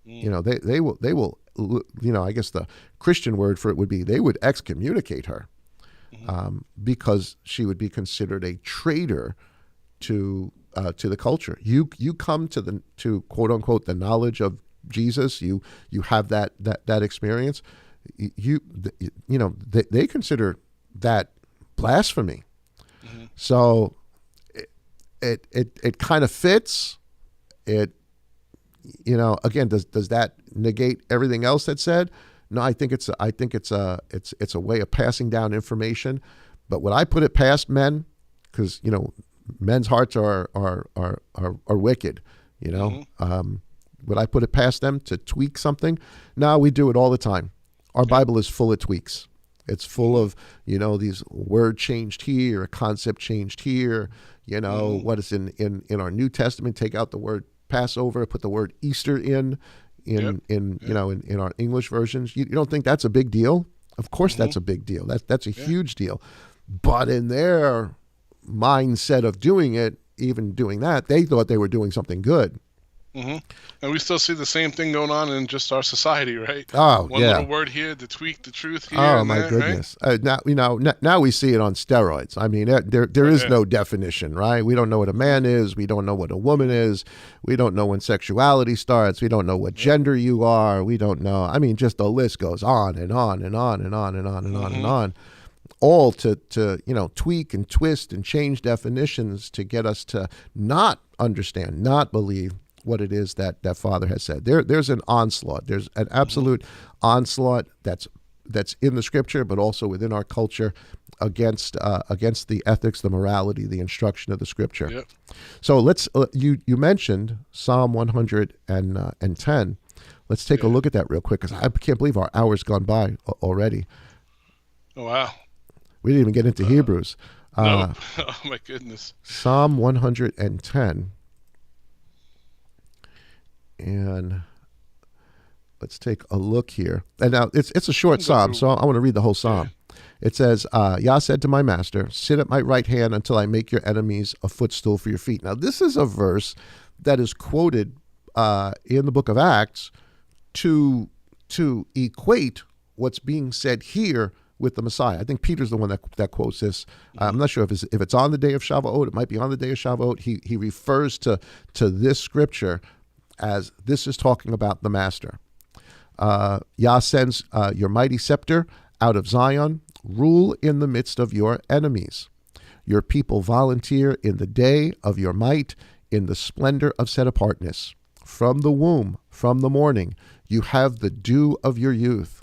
They will. I guess the Christian word for it would be they would excommunicate her, because she would be considered a traitor to the culture. You come to quote unquote the knowledge of Jesus. You have that experience. They consider that blasphemy. So it kind of fits. It, again, does that negate everything else that's said? No, I think it's a way of passing down information. But would I put it past men? Because men's hearts are wicked. Would I put it past them to tweak something? No, we do it all the time. Our Bible is full of tweaks. It's full of, these word changed here, a concept changed here. What is in our New Testament, take out the word Passover, put the word Easter in our English versions. You don't think that's a big deal? Of course that's a big deal. That's a huge deal. But in their mindset of doing it, even doing that, they thought they were doing something good. Mm-hmm. And we still see the same thing going on in just our society, right? Oh, One little word here to tweak the truth here. Oh, my goodness! Right? Now we see it on steroids. I mean, there is no definition, right? We don't know what a man is. We don't know what a woman is. We don't know when sexuality starts. We don't know what gender you are. We don't know. I mean, just the list goes on and on and on and on and on and on and on. All to tweak and twist and change definitions to get us to not understand, not believe what it is that Father has said. There's an onslaught. There's an absolute onslaught that's in the Scripture, but also within our culture against the ethics, the morality, the instruction of the Scripture. Yep. So let's you mentioned Psalm 110. Let's take a look at that real quick, because I can't believe our hour's gone by already. Oh, wow. We didn't even get into Hebrews. No. Oh, my goodness. Psalm 110. And let's take a look here. And now it's a short psalm, so I want to read the whole psalm. Yeah. It says, Yah said to my master, sit at my right hand until I make your enemies a footstool for your feet. Now, this is a verse that is quoted in the book of Acts to equate what's being said here with the Messiah. I think Peter's the one that quotes this. I'm not sure if it's on the day of Shavuot. It might be on the day of Shavuot. He refers to this scripture as this is talking about the master. Yah sends your mighty scepter out of Zion, rule in the midst of your enemies. Your people volunteer in the day of your might, in the splendor of set apartness. From the womb, from the morning, you have the dew of your youth.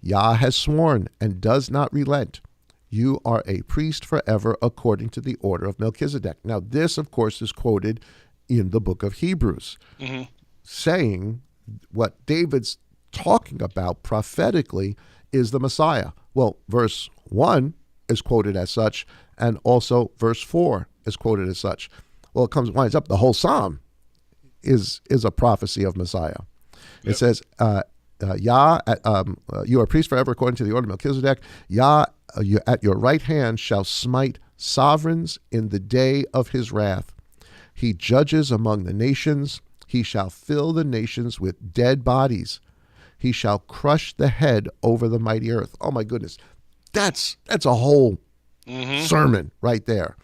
Yah has sworn and does not relent. You are a priest forever according to the order of Melchizedek. Now, this, of course, is quoted in the book of Hebrews, saying what David's talking about prophetically is the Messiah. Well, verse 1 is quoted as such, and also verse 4 is quoted as such. Well, it winds up, the whole psalm is a prophecy of Messiah. Yep. It says, Yah, you are a priest forever according to the order of Melchizedek. Yah, you at your right hand shall smite sovereigns in the day of his wrath. He judges among the nations. He shall fill the nations with dead bodies. He shall crush the head over the mighty earth. Oh my goodness, that's a whole sermon right there.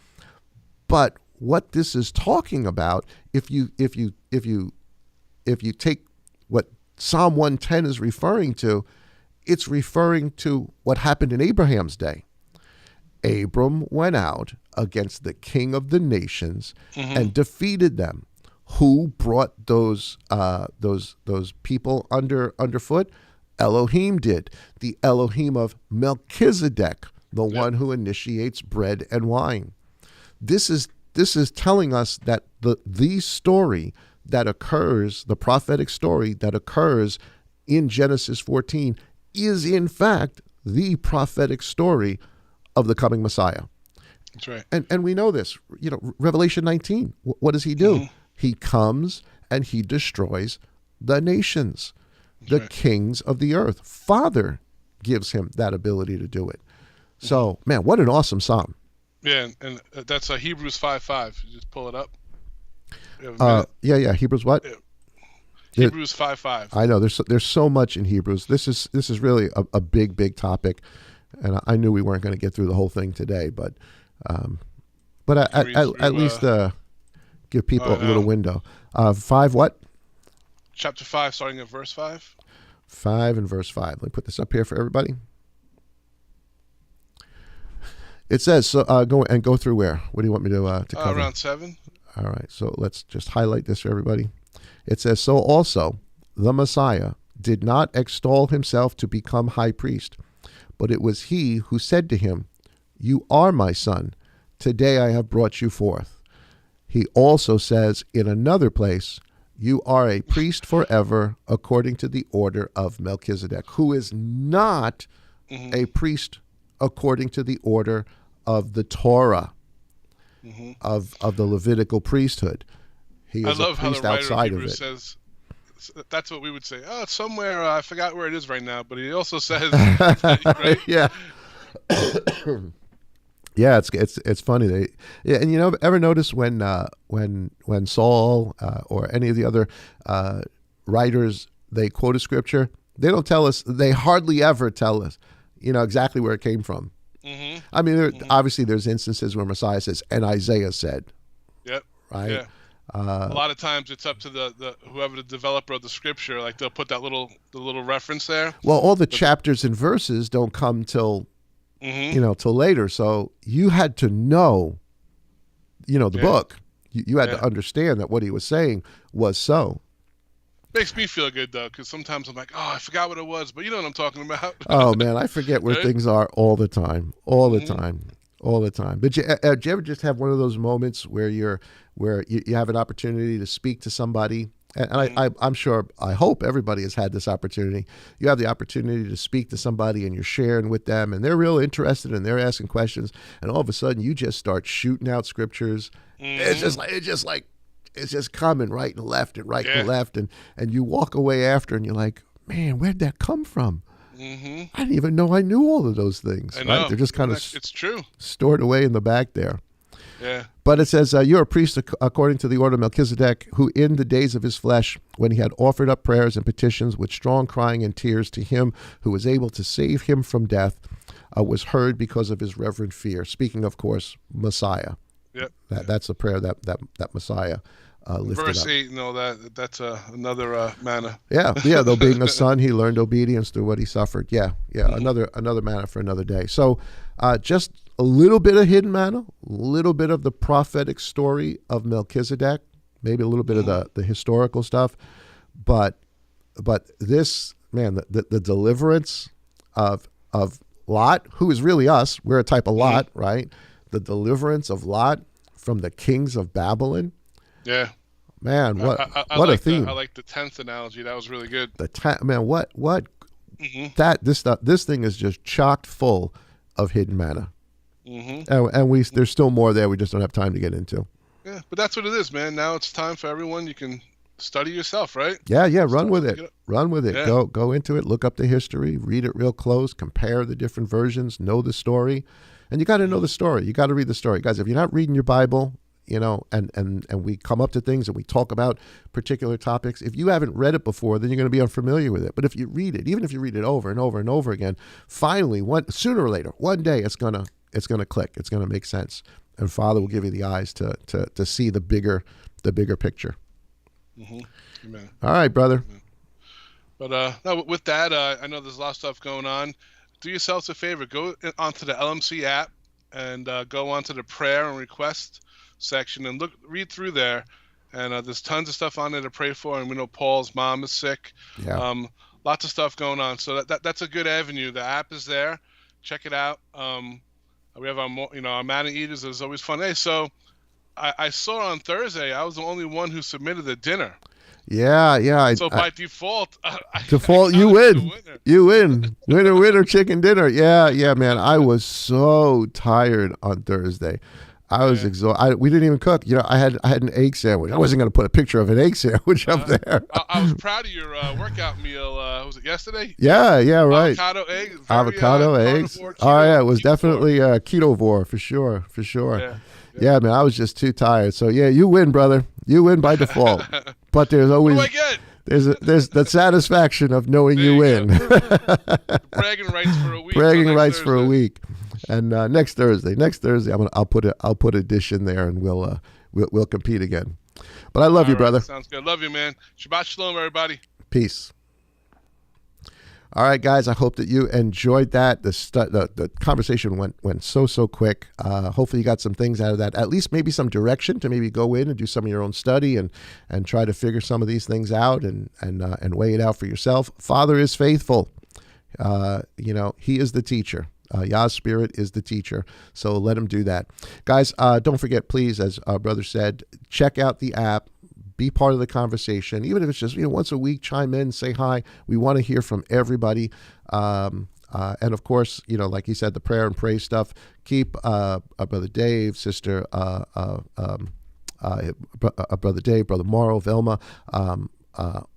But what this is talking about, if you take what Psalm 110 is referring to, it's referring to what happened in Abraham's day. Abram went out against the king of the nations and defeated them. Who brought those people underfoot? Elohim did. The Elohim of Melchizedek, the one who initiates bread and wine. This is telling us that the story that occurs, the prophetic story that occurs in Genesis 14, is in fact the prophetic story of the coming Messiah. That's right. And we know this. Revelation 19, what does he do? He comes and he destroys the nations, the kings of the earth. Father gives him that ability to do it. So, man, what an awesome psalm. Yeah, and that's Hebrews 5:5. You just pull it up. Hebrews what? Hebrews 5:5. I know there's so much in Hebrews. This is really a big topic, and I knew we weren't going to get through the whole thing today, but at least give people a little window. 5 what? Chapter 5, starting at verse 5. 5 and verse 5. Let me put this up here for everybody. It says, so go through where? What do you want me to cover? Around 7. All right, so let's just highlight this for everybody. It says, so also the Messiah did not extol himself to become high priest, but it was he who said to him, you are my son. Today I have brought you forth. He also says in another place, you are a priest forever according to the order of Melchizedek, who is not a priest according to the order of the Torah, of the Levitical priesthood. He is I love a priest how the outside writer of of Hebrews it. says, that's what we would say. Oh, it's somewhere, I forgot where it is right now, but he also says, right? Yeah. Yeah, it's funny. And you know, ever notice when Saul or any of the other writers, they quote a scripture, they don't tell us, they hardly ever tell us, exactly where it came from. I mean, obviously there's instances where Messiah says, and Isaiah said. Yep. Right. Yeah. A lot of times it's up to the whoever the developer of the scripture, like they'll put the little reference there. Well, all the chapters and verses don't come till till later. So you had to know, the book. You had to understand that what he was saying was so. Makes me feel good though, because sometimes I'm like, oh, I forgot what it was, but you know what I'm talking about. Oh man, I forget where things are all the time, all the time. But do you ever just have one of those moments where you have an opportunity to speak to somebody? And I'm sure, I hope everybody has had this opportunity. You have the opportunity to speak to somebody and you're sharing with them and they're real interested and they're asking questions. And all of a sudden you just start shooting out scriptures. It's just coming right and left and right and left. And you walk away after and you're like, man, where'd that come from? I didn't even know I knew all of those things. I know. Right? They're just kind of it's true. Stored away in the back there. Yeah. But it says, you're a priest according to the order of Melchizedek, who in the days of his flesh, when he had offered up prayers and petitions with strong crying and tears to him who was able to save him from death, was heard because of his reverent fear. Speaking, of course, Messiah. Yep. That's the prayer that Messiah lifted Verse up. 8, that's another manna. Yeah. Though being a son, he learned obedience through what he suffered. Yeah. Another manna for another day. So just a little bit of hidden manna, a little bit of the prophetic story of Melchizedek, maybe a little bit of the historical stuff, but this, man, the deliverance of Lot, who is really us, we're a type of Lot, right? The deliverance of Lot from the kings of Babylon. Yeah. Man, what like a theme. I like the 10th analogy. That was really good. This thing is just chocked full of hidden manna. And there's still more there we just don't have time to get into. Yeah, but that's what it is, man. Now it's time for everyone. You can study yourself, right? Yeah, run with it. Yeah. Go into it, look up the history, read it real close, compare the different versions, know the story. And you got to know the story. You got to read the story. Guys, if you're not reading your Bible, and we come up to things and we talk about particular topics, if you haven't read it before, then you're going to be unfamiliar with it. But if you read it, even if you read it over and over and over again, finally, sooner or later, one day it's going to click. It's going to make sense. And Father will give you the eyes to see the bigger picture. Amen. All right, brother. Amen. But with that, I know there's a lot of stuff going on. Do yourselves a favor. Go onto the LMC app and go onto the prayer and request section and read through there. And there's tons of stuff on there to pray for. And we know Paul's mom is sick. Yeah. Lots of stuff going on. So that's a good avenue. The app is there. Check it out. We have our Manna Eaters. It's always fun. Hey, so I saw on Thursday, I was the only one who submitted the dinner. Yeah. So by default, you win. You win. Winner, chicken dinner. Yeah, man. I was so tired on Thursday. I was exhausted. We didn't even cook. I had an egg sandwich. I wasn't going to put a picture of an egg sandwich up there. I was proud of your workout meal. Was it yesterday? Yeah, right. Avocado eggs. It was definitely ketovore for sure. Yeah, man, I was just too tired. So yeah, you win, brother. You win by default. But there's always what do I get? There's the satisfaction of knowing you win. Bragging rights for a week. Bragging rights for a week. And next Thursday, I'll put a dish in there and we'll compete again. But I love you, brother. Sounds good. Love you, man. Shabbat shalom, everybody. Peace. All right, guys, I hope that you enjoyed that. The conversation went so quick. Hopefully you got some things out of that, at least maybe some direction to maybe go in and do some of your own study and try to figure some of these things out and weigh it out for yourself. Father is faithful. He is the teacher. Yah's Spirit is the teacher, so let him do that. Guys, don't forget, please, as our brother said, check out the app. Be part of the conversation, even if it's just once a week. Chime in, say hi. We want to hear from everybody, and of course, like he said, the prayer and praise stuff. Keep brother Dave, sister, brother Dave, brother Morrow, Velma,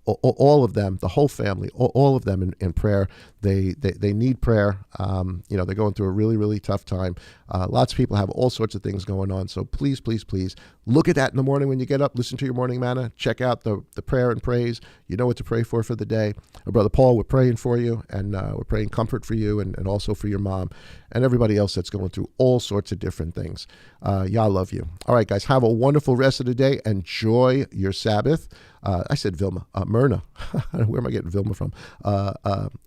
all of them, the whole family, all of them in prayer. They need prayer. They're going through a really, really tough time. Lots of people have all sorts of things going on. So please, please, please look at that in the morning when you get up. Listen to your morning manna. Check out the prayer and praise. You know what to pray for the day. Brother Paul, we're praying for you, and we're praying comfort for you and also for your mom and everybody else that's going through all sorts of different things. Y'all love you. All right, guys, have a wonderful rest of the day. Enjoy your Sabbath. I said Vilma. Myrna. Where am I getting Vilma from?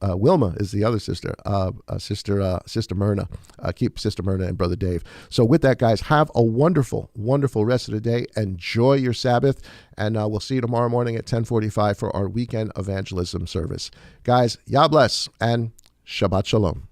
Wilma is the other sister. Sister Myrna. Keep Sister Myrna and Brother Dave. So with that, guys, have a wonderful, wonderful rest of the day. Enjoy your Sabbath. And we'll see you tomorrow morning at 10:45 for our weekend evangelism service. Guys, Yah bless and Shabbat Shalom.